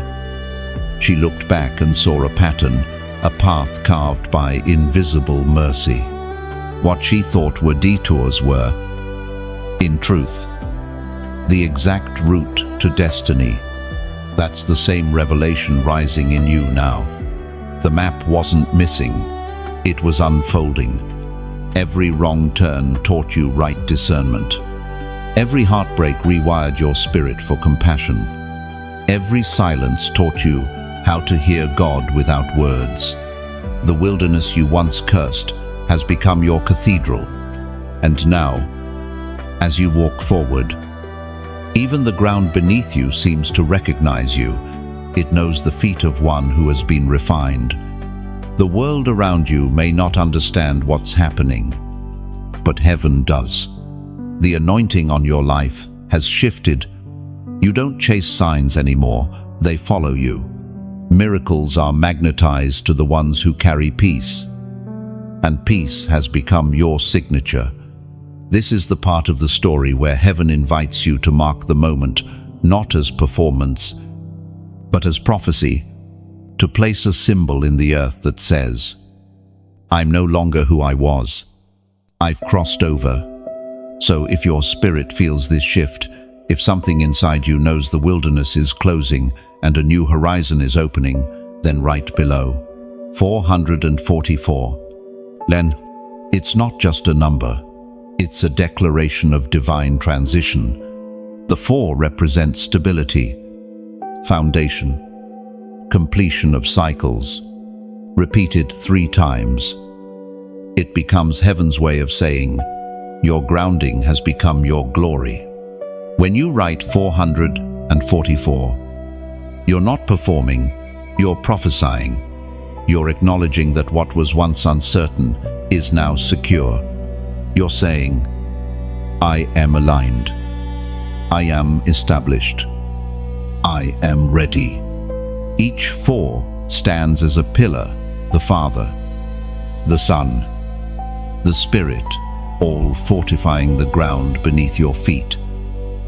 she looked back and saw a pattern, a path carved by invisible mercy. What she thought were detours were, in truth, the exact route to destiny. That's the same revelation rising in you now. The map wasn't missing, it was unfolding. Every wrong turn taught you right discernment. Every heartbreak rewired your spirit for compassion. Every silence taught you how to hear God without words. The wilderness you once cursed has become your cathedral. And now, as you walk forward, even the ground beneath you seems to recognize you. It knows the feet of one who has been refined. The world around you may not understand what's happening, but heaven does. The anointing on your life has shifted. You don't chase signs anymore, they follow you. Miracles are magnetized to the ones who carry peace, and peace has become your signature. This is the part of the story where heaven invites you to mark the moment, not as performance, but as prophecy, to place a symbol in the earth that says, I'm no longer who I was. I've crossed over. So if your spirit feels this shift, if something inside you knows the wilderness is closing and a new horizon is opening, then write below 444. Len, it's not just a number. It's a declaration of divine transition. The 4 represents stability, foundation, completion of cycles, repeated 3 times. It becomes heaven's way of saying, your grounding has become your glory. When you write 444, you're not performing, you're prophesying. You're acknowledging that what was once uncertain is now secure. You're saying, I am aligned. I am established. I am ready. Each 4 stands as a pillar, the Father, the Son, the Spirit, all fortifying the ground beneath your feet.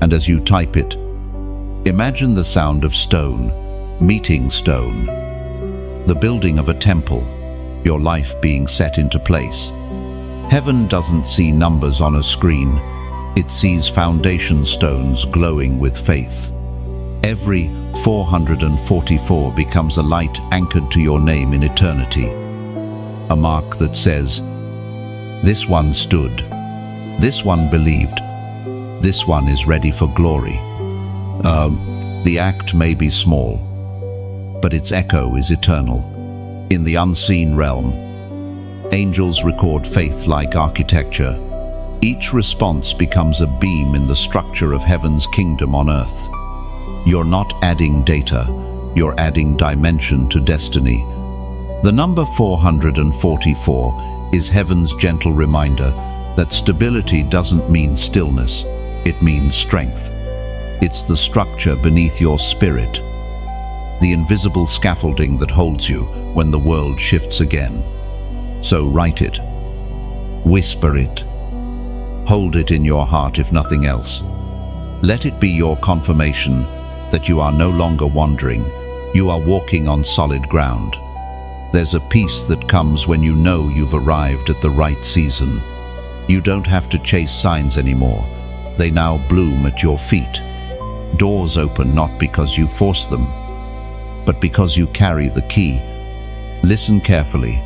And as you type it, Imagine the sound of stone, meeting stone, the building of a temple, your life being set into place. Heaven doesn't see numbers on a screen, it sees foundation stones glowing with faith. Every 444 becomes a light anchored to your name in eternity. A mark that says, this one stood, this one believed, this one is ready for glory. The act may be small, but its echo is eternal. In the unseen realm, angels record faith like architecture. Each response becomes a beam in the structure of heaven's kingdom on earth. You're not adding data, you're adding dimension to destiny. The number 444 is heaven's gentle reminder that stability doesn't mean stillness, it means strength. It's the structure beneath your spirit, the invisible scaffolding that holds you when the world shifts again. So write it, whisper it, hold it in your heart if nothing else. Let it be your confirmation that you are no longer wandering, you are walking on solid ground. There's a peace that comes when you know you've arrived at the right season. You don't have to chase signs anymore. They now bloom at your feet. Doors open not because you force them, but because you carry the key. Listen carefully.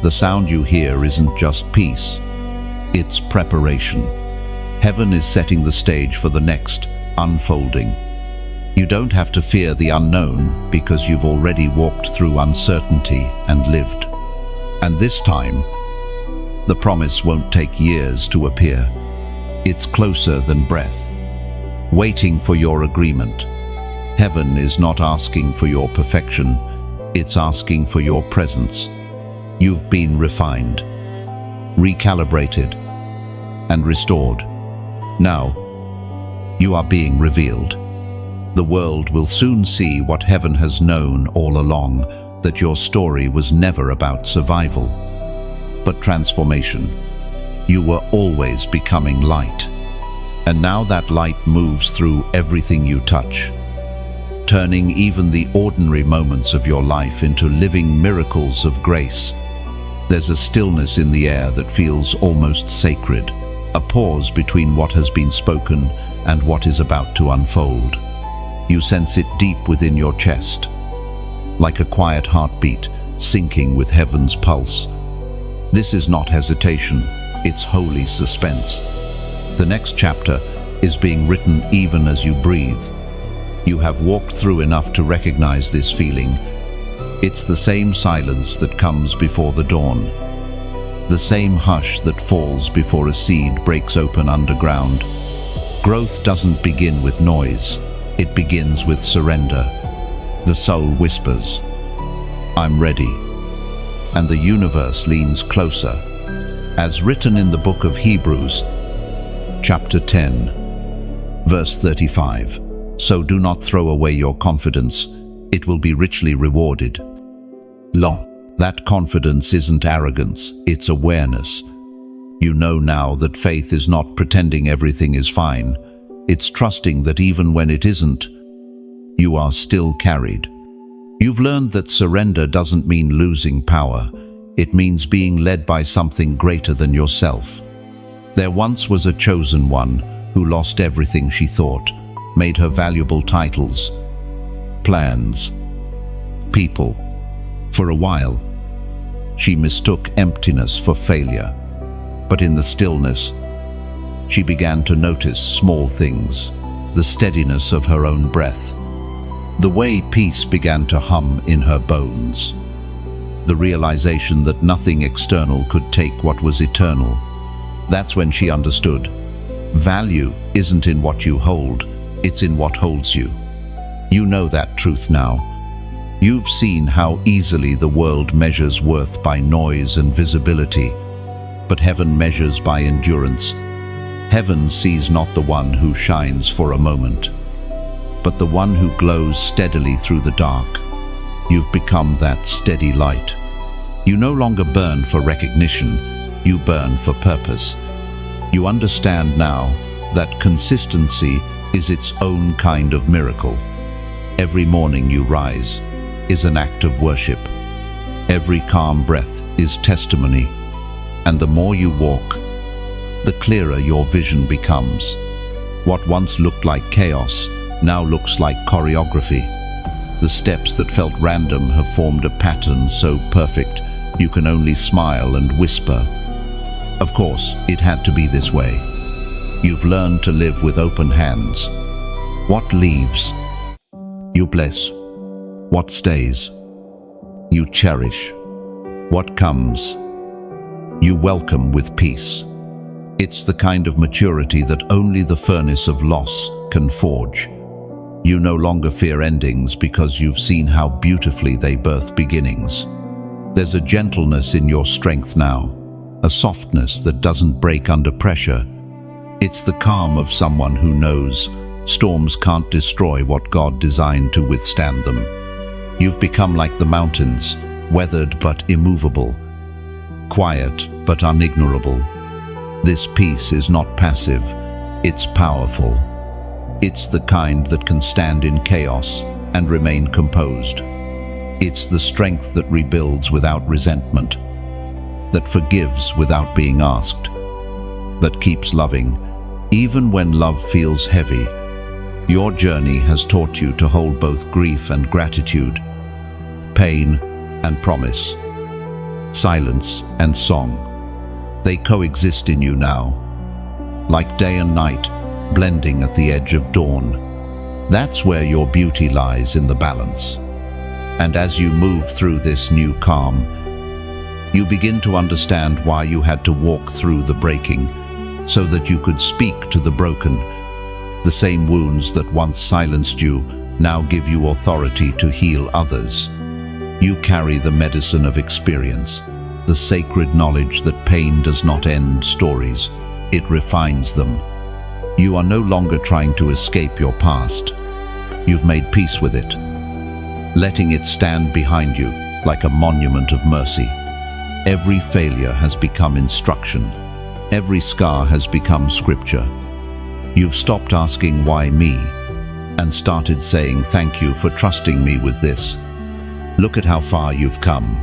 The sound you hear isn't just peace. It's preparation. Heaven is setting the stage for the next unfolding. You don't have to fear the unknown because you've already walked through uncertainty and lived. And this time, the promise won't take years to appear. It's closer than breath, waiting for your agreement. Heaven is not asking for your perfection, it's asking for your presence. You've been refined, recalibrated, and restored. Now, you are being revealed. The world will soon see what heaven has known all along, that your story was never about survival, but transformation. You were always becoming light. And now that light moves through everything you touch, turning even the ordinary moments of your life into living miracles of grace. There's a stillness in the air that feels almost sacred, a pause between what has been spoken and what is about to unfold. You sense it deep within your chest, like a quiet heartbeat syncing with heaven's pulse. This is not hesitation, it's holy suspense. The next chapter is being written even as you breathe. You have walked through enough to recognize this feeling. It's the same silence that comes before the dawn, the same hush that falls before a seed breaks open underground. Growth doesn't begin with noise, it begins with surrender. The soul whispers, "I'm ready," and the universe leans closer. As written in the book of Hebrews, chapter 10, verse 35, "So do not throw away your confidence, it will be richly rewarded." That confidence isn't arrogance, it's awareness. You know now that faith is not pretending everything is fine, it's trusting that even when it isn't, you are still carried. You've learned that surrender doesn't mean losing power, it means being led by something greater than yourself. There once was a chosen one who lost everything she thought, made her valuable titles, plans, people. For a while, she mistook emptiness for failure. But in the stillness, she began to notice small things, the steadiness of her own breath, the way peace began to hum in her bones, the realization that nothing external could take what was eternal. That's when she understood. Value isn't in what you hold, it's in what holds you. You know that truth now. You've seen how easily the world measures worth by noise and visibility, but heaven measures by endurance. Heaven sees not the one who shines for a moment, but the one who glows steadily through the dark. You've become that steady light. You no longer burn for recognition, you burn for purpose. You understand now that consistency is its own kind of miracle. Every morning you rise is an act of worship. Every calm breath is testimony. And the more you walk, the clearer your vision becomes. What once looked like chaos now looks like choreography. The steps that felt random have formed a pattern so perfect you can only smile and whisper. Of course, it had to be this way. You've learned to live with open hands. What leaves, you bless. What stays, you cherish. What comes, you welcome with peace. It's the kind of maturity that only the furnace of loss can forge. You no longer fear endings because you've seen how beautifully they birth beginnings. There's a gentleness in your strength now, a softness that doesn't break under pressure. It's the calm of someone who knows storms can't destroy what God designed to withstand them. You've become like the mountains, weathered but immovable, quiet but unignorable. This peace is not passive, it's powerful. It's the kind that can stand in chaos and remain composed. It's the strength that rebuilds without resentment, that forgives without being asked, that keeps loving even when love feels heavy. Your journey has taught you to hold both grief and gratitude, pain and promise, silence and song. They coexist in you now, like day and night, blending at the edge of dawn. That's where your beauty lies, in the balance. And as you move through this new calm, you begin to understand why you had to walk through the breaking, so that you could speak to the broken. The same wounds that once silenced you now give you authority to heal others. You carry the medicine of experience, the sacred knowledge that pain does not end stories, it refines them. You are no longer trying to escape your past. You've made peace with it, letting it stand behind you like a monument of mercy. Every failure has become instruction. Every scar has become scripture. You've stopped asking why me and started saying thank you for trusting me with this. Look at how far you've come.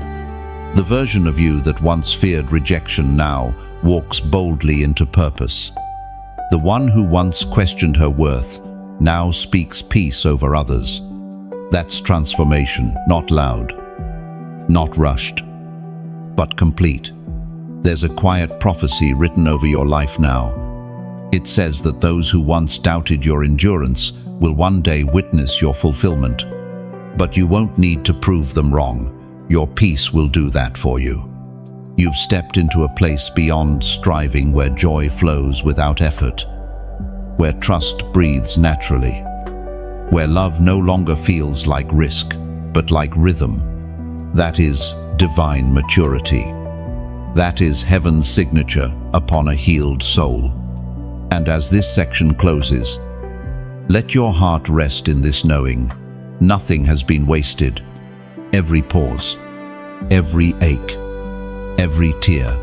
The version of you that once feared rejection now walks boldly into purpose. The one who once questioned her worth now speaks peace over others. That's transformation, not loud, not rushed, but complete. There's a quiet prophecy written over your life now. It says that those who once doubted your endurance will one day witness your fulfillment. But you won't need to prove them wrong. Your peace will do that for you. You've stepped into a place beyond striving, where joy flows without effort, where trust breathes naturally, where love no longer feels like risk, but like rhythm. That is divine maturity. That is heaven's signature upon a healed soul. And as this section closes, let your heart rest in this knowing: nothing has been wasted. Every pause, every ache, every tear,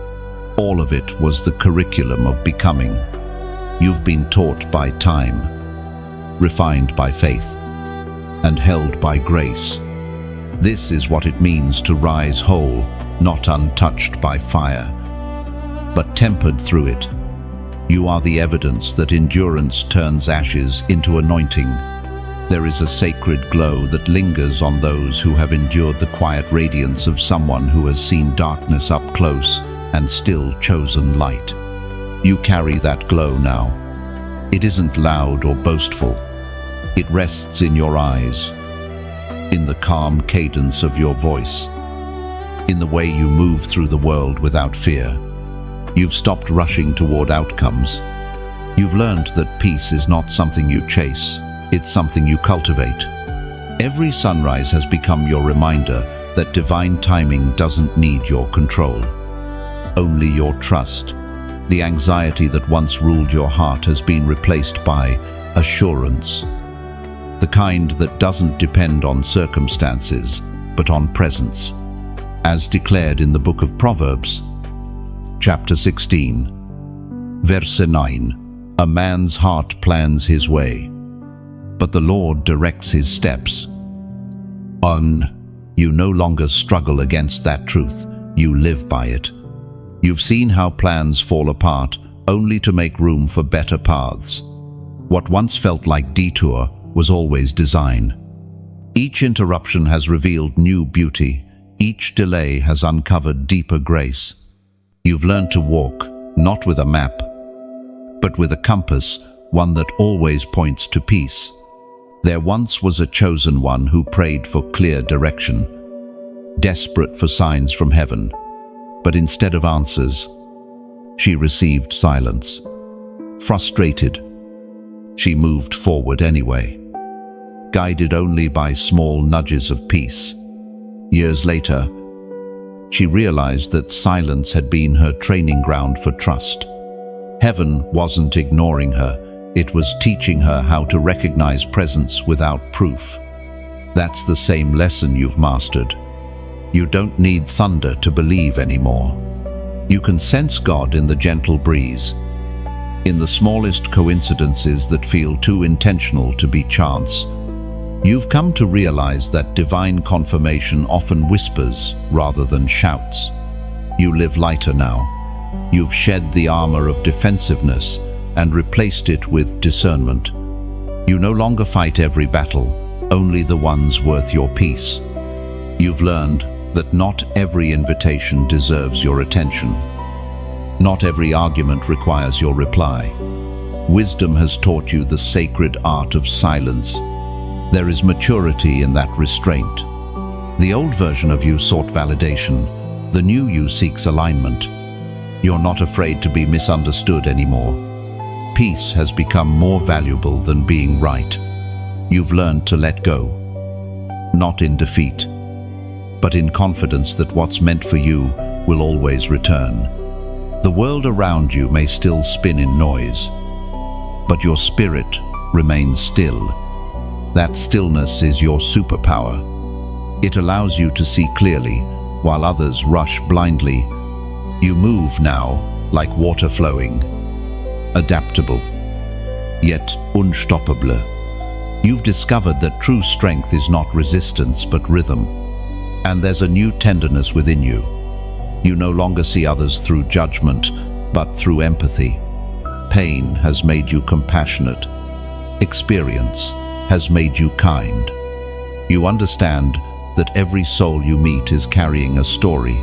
all of it was the curriculum of becoming. You've been taught by time, refined by faith, and held by grace. This is what it means to rise whole, not untouched by fire, but tempered through it. You are the evidence that endurance turns ashes into anointing. There is a sacred glow that lingers on those who have endured the quiet radiance of someone who has seen darkness up close and still chosen light. You carry that glow now. It isn't loud or boastful. It rests in your eyes, in the calm cadence of your voice, in the way you move through the world without fear. You've stopped rushing toward outcomes. You've learned that peace is not something you chase. It's something you cultivate. Every sunrise has become your reminder that divine timing doesn't need your control, only your trust. The anxiety that once ruled your heart has been replaced by assurance, the kind that doesn't depend on circumstances, but on presence. As declared in the book of Proverbs, chapter 16, verse 9, a man's heart plans his way, but the Lord directs his steps. You no longer struggle against that truth, you live by it. You've seen how plans fall apart only to make room for better paths. What once felt like detour was always design. Each interruption has revealed new beauty. Each delay has uncovered deeper grace. You've learned to walk, not with a map, but with a compass, one that always points to peace. There once was a chosen one who prayed for clear direction, desperate for signs from heaven, but instead of answers, she received silence. Frustrated, she moved forward anyway, guided only by small nudges of peace. Years later, she realized that silence had been her training ground for trust. Heaven wasn't ignoring her, it was teaching her how to recognize presence without proof. That's the same lesson you've mastered. You don't need thunder to believe anymore. You can sense God in the gentle breeze, in the smallest coincidences that feel too intentional to be chance. You've come to realize that divine confirmation often whispers rather than shouts. You live lighter now. You've shed the armor of defensiveness and replaced it with discernment. You no longer fight every battle, only the ones worth your peace. You've learned that not every invitation deserves your attention. Not every argument requires your reply. Wisdom has taught you the sacred art of silence. There is maturity in that restraint. The old version of you sought validation. The new you seeks alignment. You're not afraid to be misunderstood anymore. Peace has become more valuable than being right. You've learned to let go, not in defeat, but in confidence that what's meant for you will always return. The world around you may still spin in noise, but your spirit remains still. That stillness is your superpower. It allows you to see clearly while others rush blindly. You move now like water flowing, adaptable, yet unstoppable. You've discovered that true strength is not resistance but rhythm, and there's a new tenderness within you. You no longer see others through judgment, but through empathy. Pain has made you compassionate. Experience has made you kind. You understand that every soul you meet is carrying a story,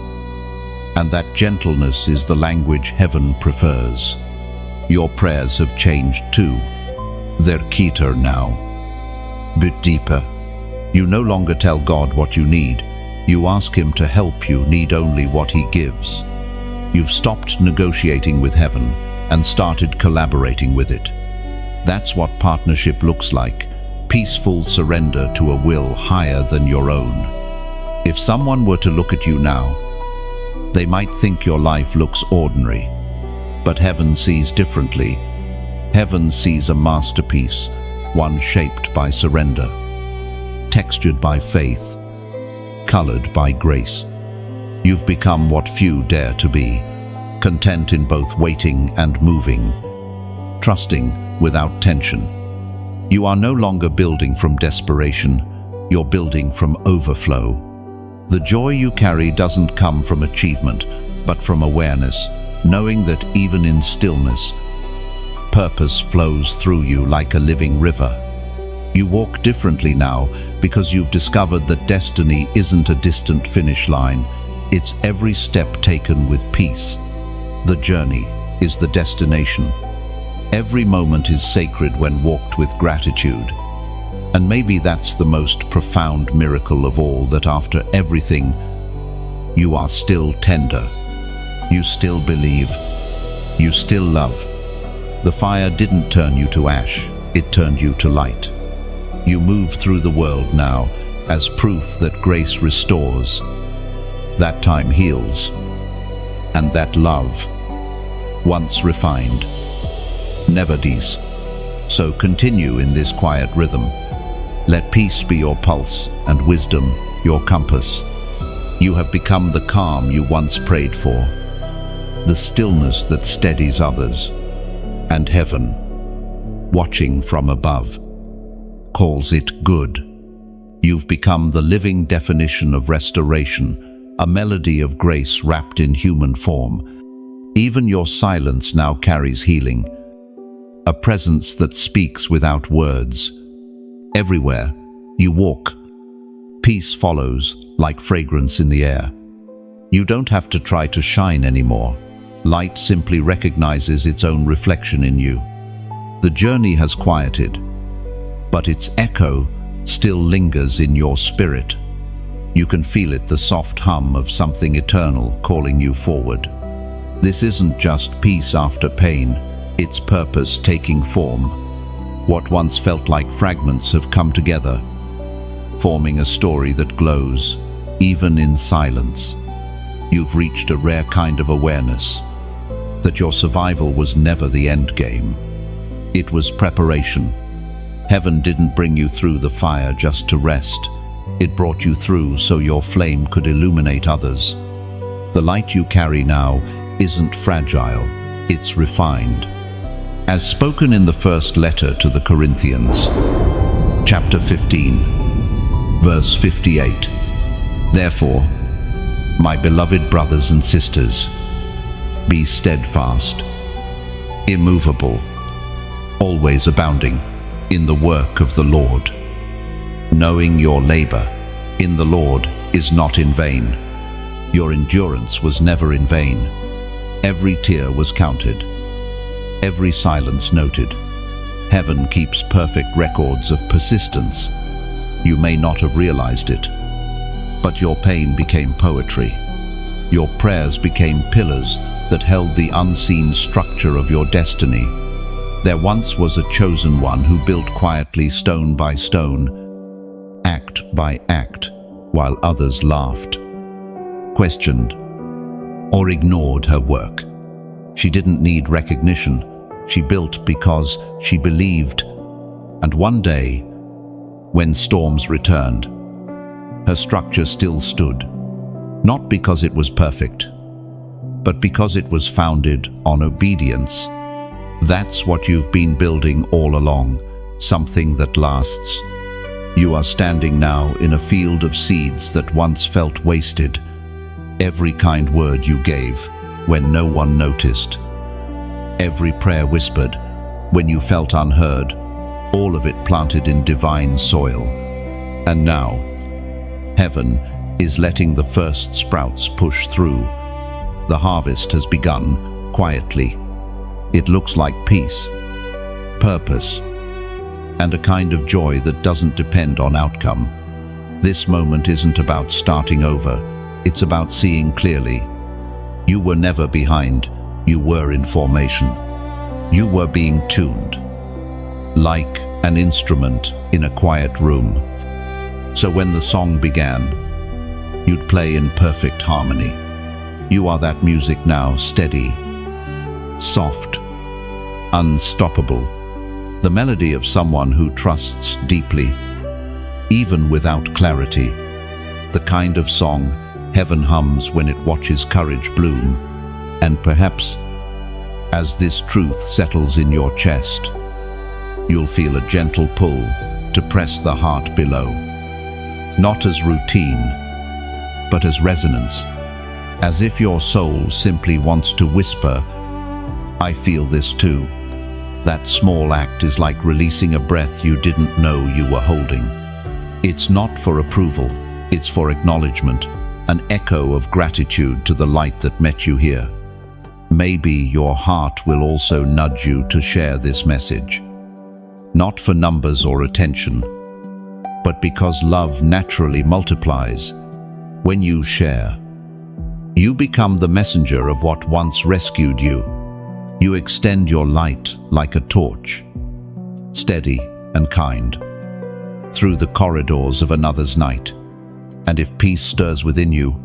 and that gentleness is the language heaven prefers. Your prayers have changed too. They're keener now, bit deeper. You no longer tell God what you need. You ask him to help you need only what he gives. You've stopped negotiating with heaven and started collaborating with it. That's what partnership looks like. Peaceful surrender to a will higher than your own. If someone were to look at you now, they might think your life looks ordinary, but heaven sees differently. Heaven sees a masterpiece, one shaped by surrender, textured by faith, colored by grace. You've become what few dare to be, content in both waiting and moving, trusting without tension. You are no longer building from desperation, you're building from overflow. The joy you carry doesn't come from achievement, but from awareness, knowing that even in stillness, purpose flows through you like a living river. You walk differently now because you've discovered that destiny isn't a distant finish line, it's every step taken with peace. The journey is the destination. Every moment is sacred when walked with gratitude. And maybe that's the most profound miracle of all, that after everything, you are still tender. You still believe. You still love. The fire didn't turn you to ash, it turned you to light. You move through the world now as proof that grace restores, that time heals, and that love, once refined, never cease. So continue in this quiet rhythm. Let peace be your pulse and wisdom your compass. You have become the calm you once prayed for, the stillness that steadies others, and heaven, watching from above, calls it good. You've become the living definition of restoration, a melody of grace wrapped in human form. Even your silence now carries healing, a presence that speaks without words. Everywhere you walk, peace follows like fragrance in the air. You don't have to try to shine anymore. Light simply recognizes its own reflection in you. The journey has quieted, but its echo still lingers in your spirit. You can feel it, the soft hum of something eternal calling you forward. This isn't just peace after pain, it's purpose taking form. What once felt like fragments have come together, forming a story that glows, even in silence. You've reached a rare kind of awareness, that your survival was never the end game. It was preparation. Heaven didn't bring you through the fire just to rest. It brought you through so your flame could illuminate others. The light you carry now isn't fragile, it's refined. As spoken in the first letter to the Corinthians, chapter 15, verse 58. Therefore, my beloved brothers and sisters, be steadfast, immovable, always abounding in the work of the Lord, knowing your labor in the Lord is not in vain. Your endurance was never in vain. Every tear was counted, every silence noted. Heaven keeps perfect records of persistence. You may not have realized it, but your pain became poetry. Your prayers became pillars that held the unseen structure of your destiny. There once was a chosen one who built quietly, stone by stone, act by act, while others laughed, questioned, or ignored her work. She didn't need recognition. She built because she believed. And one day, when storms returned, her structure still stood, not because it was perfect, but because it was founded on obedience. That's what you've been building all along, something that lasts. You are standing now in a field of seeds that once felt wasted. Every kind word you gave when no one noticed. Every prayer whispered when you felt unheard, all of it planted in divine soil. And now, heaven is letting the first sprouts push through. The harvest has begun quietly. It looks like peace, purpose, and a kind of joy that doesn't depend on outcome. This moment isn't about starting over, it's about seeing clearly. You were never behind, you were in formation. You were being tuned, like an instrument in a quiet room. So when the song began, you'd play in perfect harmony. You are that music now, steady, soft, unstoppable, the melody of someone who trusts deeply, even without clarity, the kind of song heaven hums when it watches courage bloom. And perhaps, as this truth settles in your chest, you'll feel a gentle pull to press the heart below, not as routine, but as resonance, as if your soul simply wants to whisper, I feel this too. That small act is like releasing a breath you didn't know you were holding. It's not for approval, it's for acknowledgement, an echo of gratitude to the light that met you here. Maybe your heart will also nudge you to share this message, not for numbers or attention, but because love naturally multiplies. When you share, you become the messenger of what once rescued you. You extend your light like a torch, steady and kind, through the corridors of another's night. And if peace stirs within you,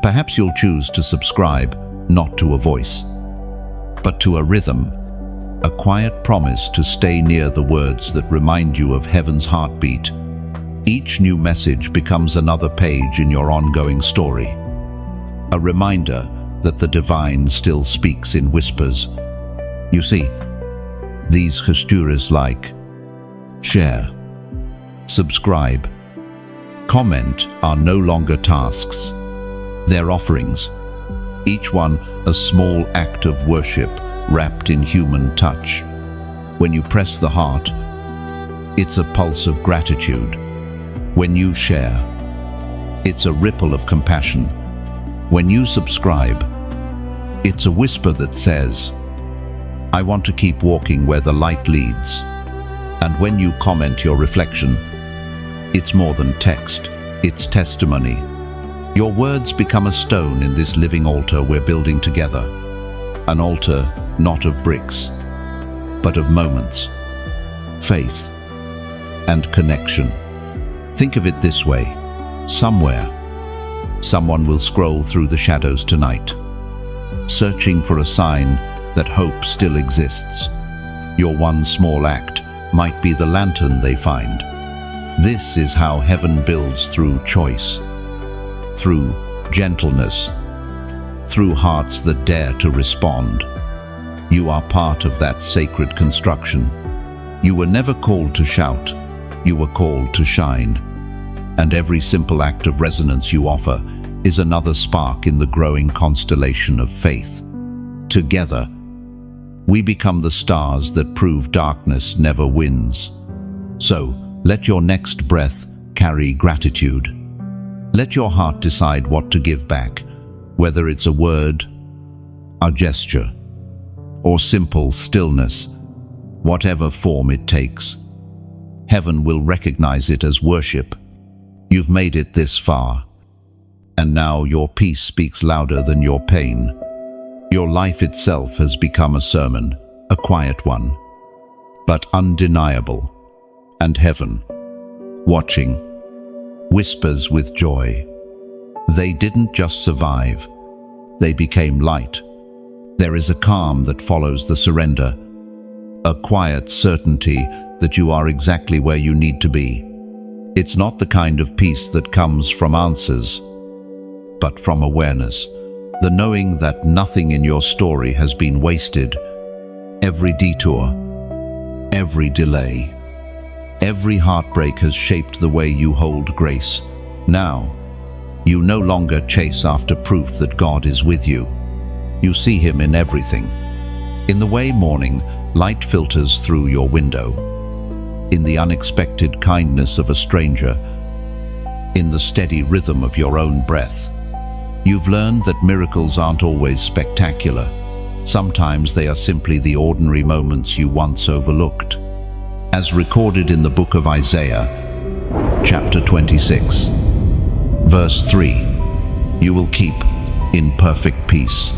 perhaps you'll choose to subscribe, not to a voice, but to a rhythm, a quiet promise to stay near the words that remind you of heaven's heartbeat. Each new message becomes another page in your ongoing story, a reminder that the divine still speaks in whispers. You see, these histories like share, subscribe, comment are no longer tasks. They're offerings, each one a small act of worship wrapped in human touch. When you press the heart, it's a pulse of gratitude. When you share, it's a ripple of compassion. When you subscribe, it's a whisper that says, I want to keep walking where the light leads. And when you comment your reflection, it's more than text, it's testimony. Your words become a stone in this living altar we're building together. An altar not of bricks, but of moments, faith, and connection. Think of it this way. Somewhere, someone will scroll through the shadows tonight, searching for a sign that hope still exists. Your one small act might be the lantern they find. This is how heaven builds through choice, through gentleness, through hearts that dare to respond. You are part of that sacred construction. You were never called to shout, you were called to shine. And every simple act of resonance you offer is another spark in the growing constellation of faith. Together, we become the stars that prove darkness never wins. So, let your next breath carry gratitude. Let your heart decide what to give back, whether it's a word, a gesture, or simple stillness, whatever form it takes. Heaven will recognize it as worship. You've made it this far, and now your peace speaks louder than your pain. Your life itself has become a sermon, a quiet one, but undeniable. And heaven, watching, whispers with joy. They didn't just survive, they became light. There is a calm that follows the surrender, a quiet certainty that you are exactly where you need to be. It's not the kind of peace that comes from answers, but from awareness, the knowing that nothing in your story has been wasted. Every detour, every delay, every heartbreak has shaped the way you hold grace. Now, you no longer chase after proof that God is with you. You see Him in everything. In the way morning light filters through your window, in the unexpected kindness of a stranger, in the steady rhythm of your own breath. You've learned that miracles aren't always spectacular. Sometimes they are simply the ordinary moments you once overlooked. As recorded in the book of Isaiah, chapter 26, verse 3, you will keep in perfect peace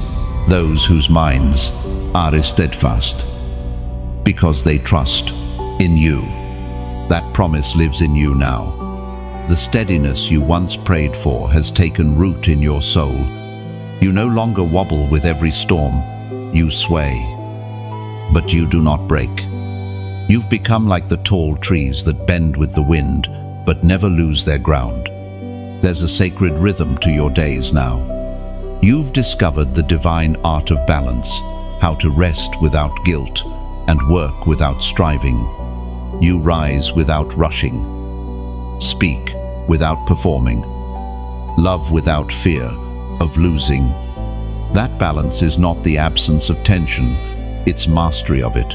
those whose minds are steadfast, because they trust in you. That promise lives in you now. The steadiness you once prayed for has taken root in your soul. You no longer wobble with every storm. You sway, but you do not break. You've become like the tall trees that bend with the wind, but never lose their ground. There's a sacred rhythm to your days now. You've discovered the divine art of balance, how to rest without guilt and work without striving. You rise without rushing, speak without performing, love without fear of losing. That balance is not the absence of tension, it's mastery of it.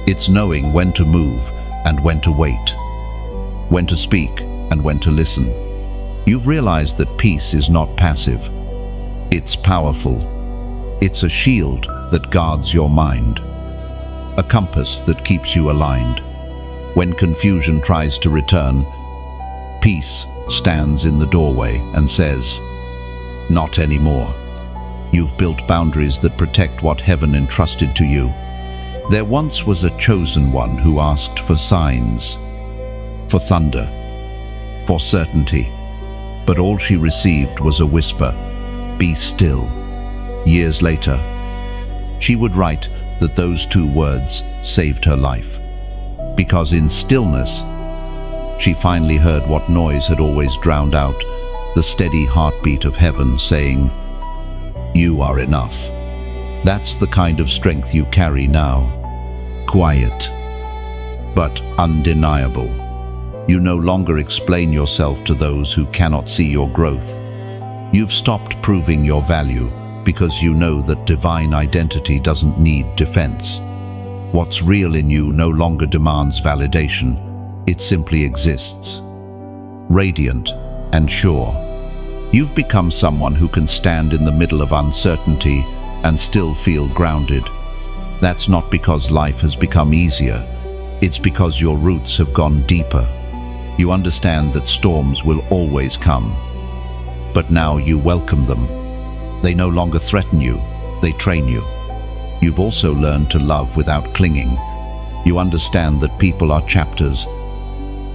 It's knowing when to move and when to wait, when to speak and when to listen. You've realized that peace is not passive, it's powerful. It's a shield that guards your mind, a compass that keeps you aligned. When confusion tries to return, peace stands in the doorway and says, not anymore. You've built boundaries that protect what heaven entrusted to you. There once was a chosen one who asked for signs, for thunder, for certainty, but all she received was a whisper, be still. Years later, she would write that those 2 words saved her life, because in stillness, she finally heard what noise had always drowned out, the steady heartbeat of heaven saying, you are enough. That's the kind of strength you carry now. Quiet, but undeniable. You no longer explain yourself to those who cannot see your growth. You've stopped proving your value because you know that divine identity doesn't need defense. What's real in you no longer demands validation. It simply exists. Radiant and sure. You've become someone who can stand in the middle of uncertainty and still feel grounded. That's not because life has become easier. It's because your roots have gone deeper. You understand that storms will always come. But now you welcome them. They no longer threaten you, they train you. You've also learned to love without clinging. You understand that people are chapters,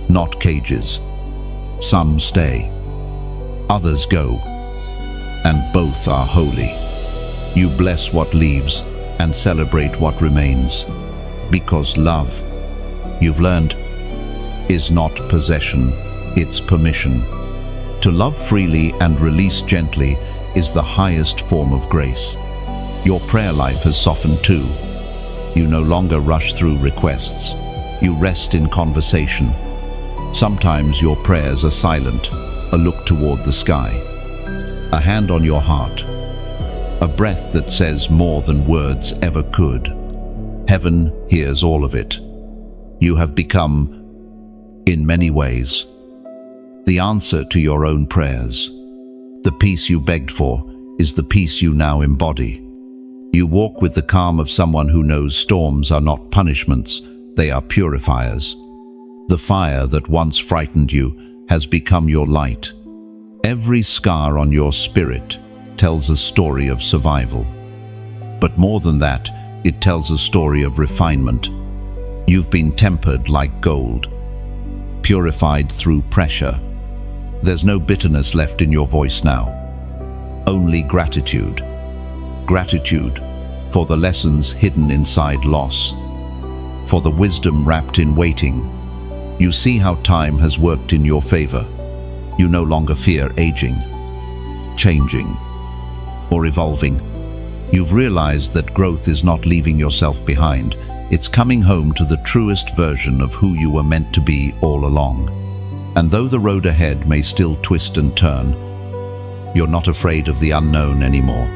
not cages. Some stay, others go, and both are holy. You bless what leaves and celebrate what remains. Because love, you've learned, is not possession, it's permission. To love freely and release gently is the highest form of grace. Your prayer life has softened too. You no longer rush through requests. You rest in conversation. Sometimes your prayers are silent, a look toward the sky, a hand on your heart, a breath that says more than words ever could. Heaven hears all of it. You have become, in many ways, the answer to your own prayers. The peace you begged for is the peace you now embody. You walk with the calm of someone who knows storms are not punishments, they are purifiers. The fire that once frightened you has become your light. Every scar on your spirit tells a story of survival. But more than that, it tells a story of refinement. You've been tempered like gold, purified through pressure. There's no bitterness left in your voice now. Only gratitude. Gratitude for the lessons hidden inside loss, for the wisdom wrapped in waiting. You see how time has worked in your favor. You no longer fear aging, changing, or evolving. You've realized that growth is not leaving yourself behind. It's coming home to the truest version of who you were meant to be all along. And though the road ahead may still twist and turn, you're not afraid of the unknown anymore.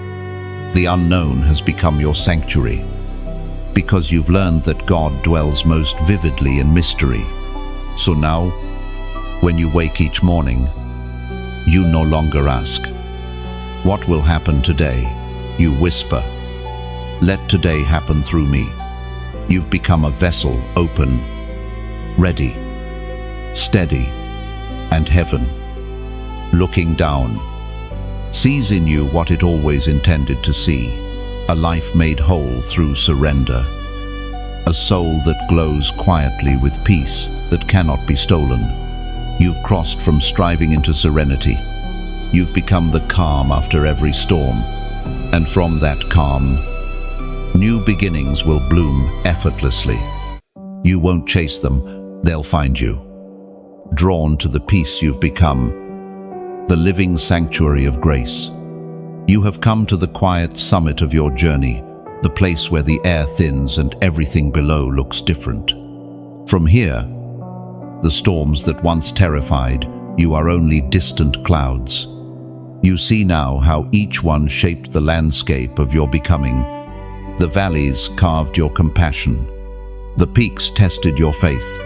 The unknown has become your sanctuary, because you've learned that God dwells most vividly in mystery. So now, when you wake each morning, you no longer ask, "What will happen today?" You whisper, "Let today happen through me." You've become a vessel, open, ready, steady, and heaven, looking down, sees in you what it always intended to see, a life made whole through surrender, a soul that glows quietly with peace that cannot be stolen. You've crossed from striving into serenity. You've become the calm after every storm, and from that calm, new beginnings will bloom effortlessly. You won't chase them, they'll find you. Drawn to the peace you've become, the living sanctuary of grace. You have come to the quiet summit of your journey, the place where the air thins and everything below looks different. From here, the storms that once terrified you are only distant clouds. You see now how each one shaped the landscape of your becoming. The valleys carved your compassion. The peaks tested your faith.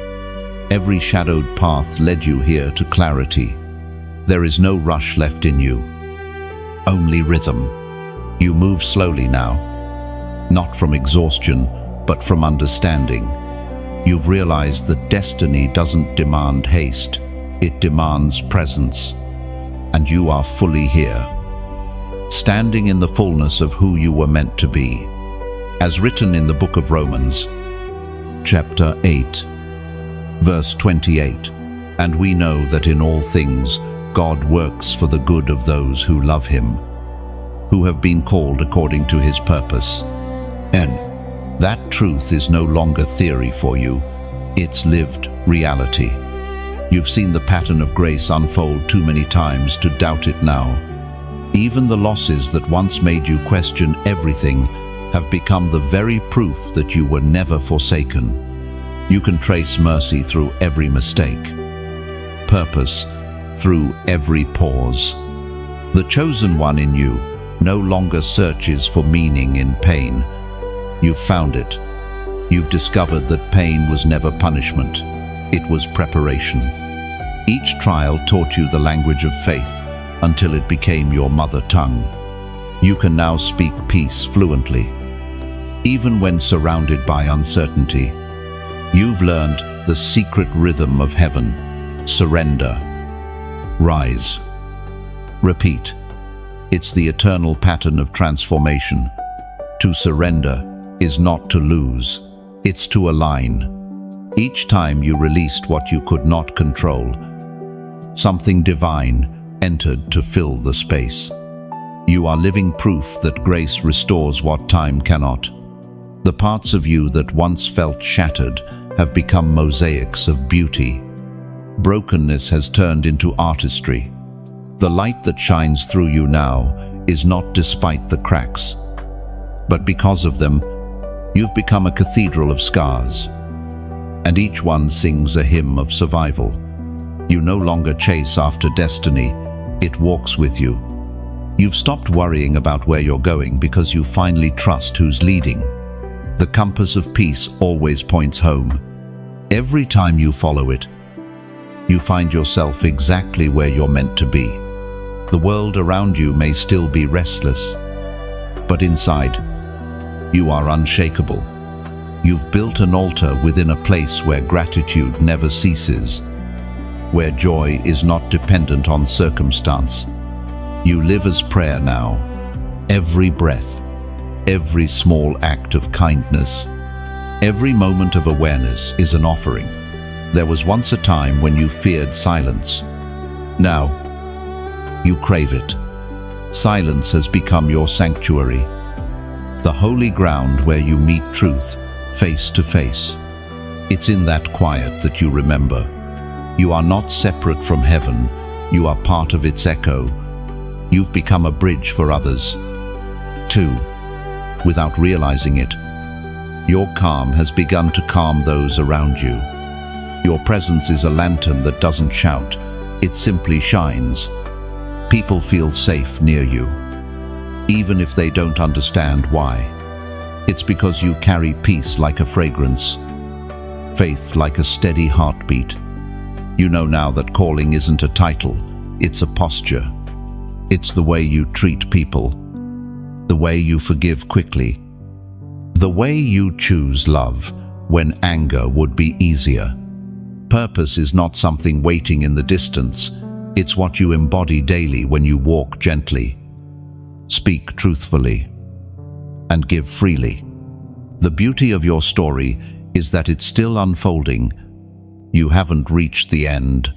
Every shadowed path led you here to clarity. There is no rush left in you, only rhythm. You move slowly now, not from exhaustion, but from understanding. You've realized that destiny doesn't demand haste, it demands presence. And you are fully here, standing in the fullness of who you were meant to be. As written in the book of Romans, chapter 8, verse 28, "And we know that in all things God works for the good of those who love Him, who have been called according to His purpose." And that truth is no longer theory for you, it's lived reality. You've seen the pattern of grace unfold too many times to doubt it now. Even the losses that once made you question everything have become the very proof that you were never forsaken. You can trace mercy through every mistake, purpose through every pause. The chosen one in you no longer searches for meaning in pain. You've found it. You've discovered that pain was never punishment. It was preparation. Each trial taught you the language of faith until it became your mother tongue. You can now speak peace fluently. Even when surrounded by uncertainty, you've learned the secret rhythm of heaven. Surrender. Rise. Repeat. It's the eternal pattern of transformation. To surrender is not to lose, it's to align. Each time you released what you could not control, something divine entered to fill the space. You are living proof that grace restores what time cannot. The parts of you that once felt shattered have become mosaics of beauty. Brokenness has turned into artistry. The light that shines through you now is not despite the cracks, but because of them, you've become a cathedral of scars, and each one sings a hymn of survival. You no longer chase after destiny, it walks with you. You've stopped worrying about where you're going because you finally trust who's leading. The compass of peace always points home. Every time you follow it, you find yourself exactly where you're meant to be. The world around you may still be restless, but inside, you are unshakable. You've built an altar within a place where gratitude never ceases, where joy is not dependent on circumstance. You live as prayer now. Every breath, every small act of kindness, every moment of awareness is an offering. There was once a time when you feared silence. Now, you crave it. Silence has become your sanctuary, the holy ground where you meet truth face to face. It's in that quiet that you remember. You are not separate from heaven, you are part of its echo. You've become a bridge for others, too. Without realizing it, your calm has begun to calm those around you. Your presence is a lantern that doesn't shout, it simply shines. People feel safe near you, even if they don't understand why. It's because you carry peace like a fragrance, faith like a steady heartbeat. You know now that calling isn't a title, it's a posture. It's the way you treat people, the way you forgive quickly, the way you choose love when anger would be easier. Purpose is not something waiting in the distance, it's what you embody daily when you walk gently, speak truthfully, and give freely. The beauty of your story is that it's still unfolding. You haven't reached the end,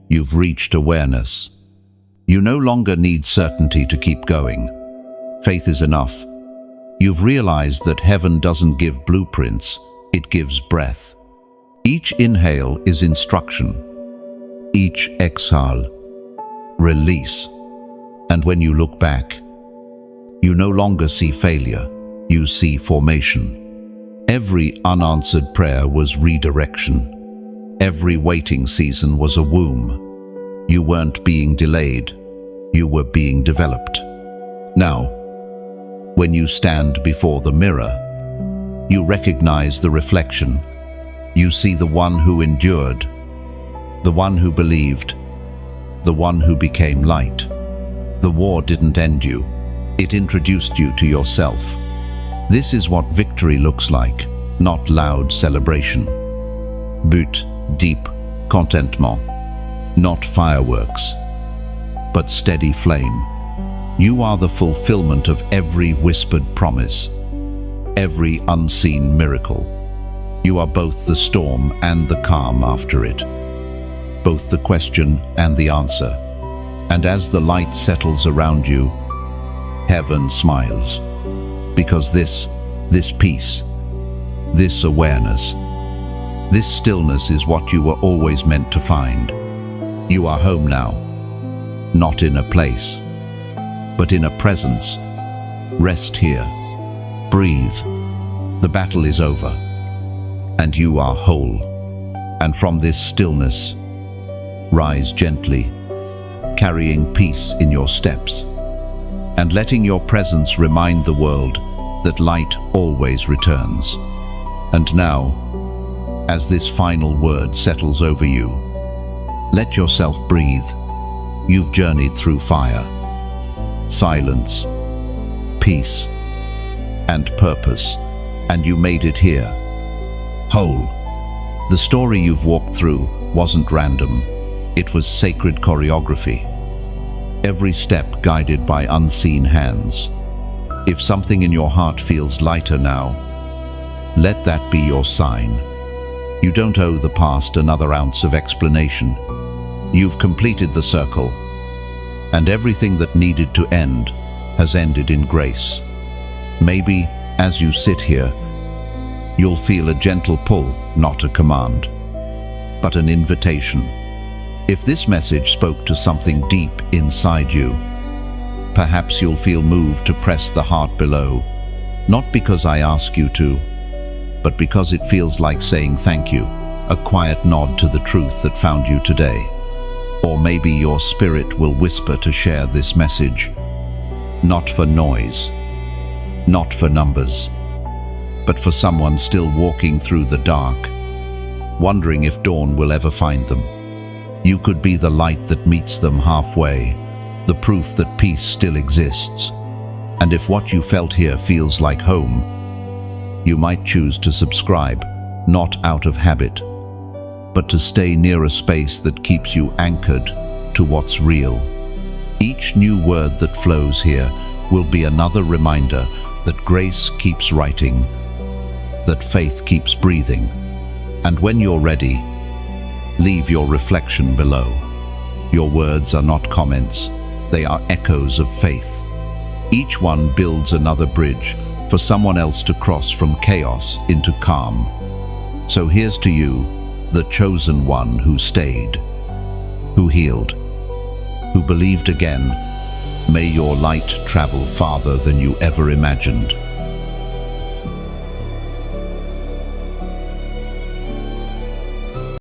you've reached awareness. You no longer need certainty to keep going. Faith is enough. You've realized that heaven doesn't give blueprints, it gives breath. Each inhale is instruction. Each exhale, release. And when you look back, you no longer see failure, you see formation. Every unanswered prayer was redirection. Every waiting season was a womb. You weren't being delayed, you were being developed. Now, when you stand before the mirror, you recognize the reflection. You see the one who endured, the one who believed, the one who became light. The war didn't end you, it introduced you to yourself. This is what victory looks like, not loud celebration. But deep contentement, not fireworks, but steady flame. You are the fulfillment of every whispered promise, every unseen miracle. You are both the storm and the calm after it, both the question and the answer. And as the light settles around you, heaven smiles. Because this peace, this awareness, this stillness is what you were always meant to find. You are home now, not in a place, but in a presence. Rest here, breathe. The battle is over, and you are whole. And from this stillness, Rise gently, carrying peace in your steps, and letting your presence remind the world that light always returns. And now, as this final word settles over you, let yourself breathe. You've journeyed through fire, silence, peace, and purpose, and you made it here, whole. The story you've walked through wasn't random. It was sacred choreography. Every step guided by unseen hands. If something in your heart feels lighter now, let that be your sign. You don't owe the past another ounce of explanation. You've completed the circle, and everything that needed to end has ended in grace. Maybe, as you sit here, you'll feel a gentle pull, not a command, but an invitation. If this message spoke to something deep inside you, perhaps you'll feel moved to press the heart below, not because I ask you to, but because it feels like saying thank you, a quiet nod to the truth that found you today. Or maybe your spirit will whisper to share this message, not for noise, not for numbers, but for someone still walking through the dark, wondering if dawn will ever find them. You could be the light that meets them halfway, the proof that peace still exists. And if what you felt here feels like home, you might choose to subscribe, not out of habit, but to stay near a space that keeps you anchored to what's real. Each new word that flows here will be another reminder that grace keeps writing, that faith keeps breathing. And when you're ready, leave your reflection below. Your words are not comments, they are echoes of faith. Each one builds another bridge for someone else to cross from chaos into calm. So here's to you, the chosen one who stayed, who healed, who believed again. May your light travel farther than you ever imagined.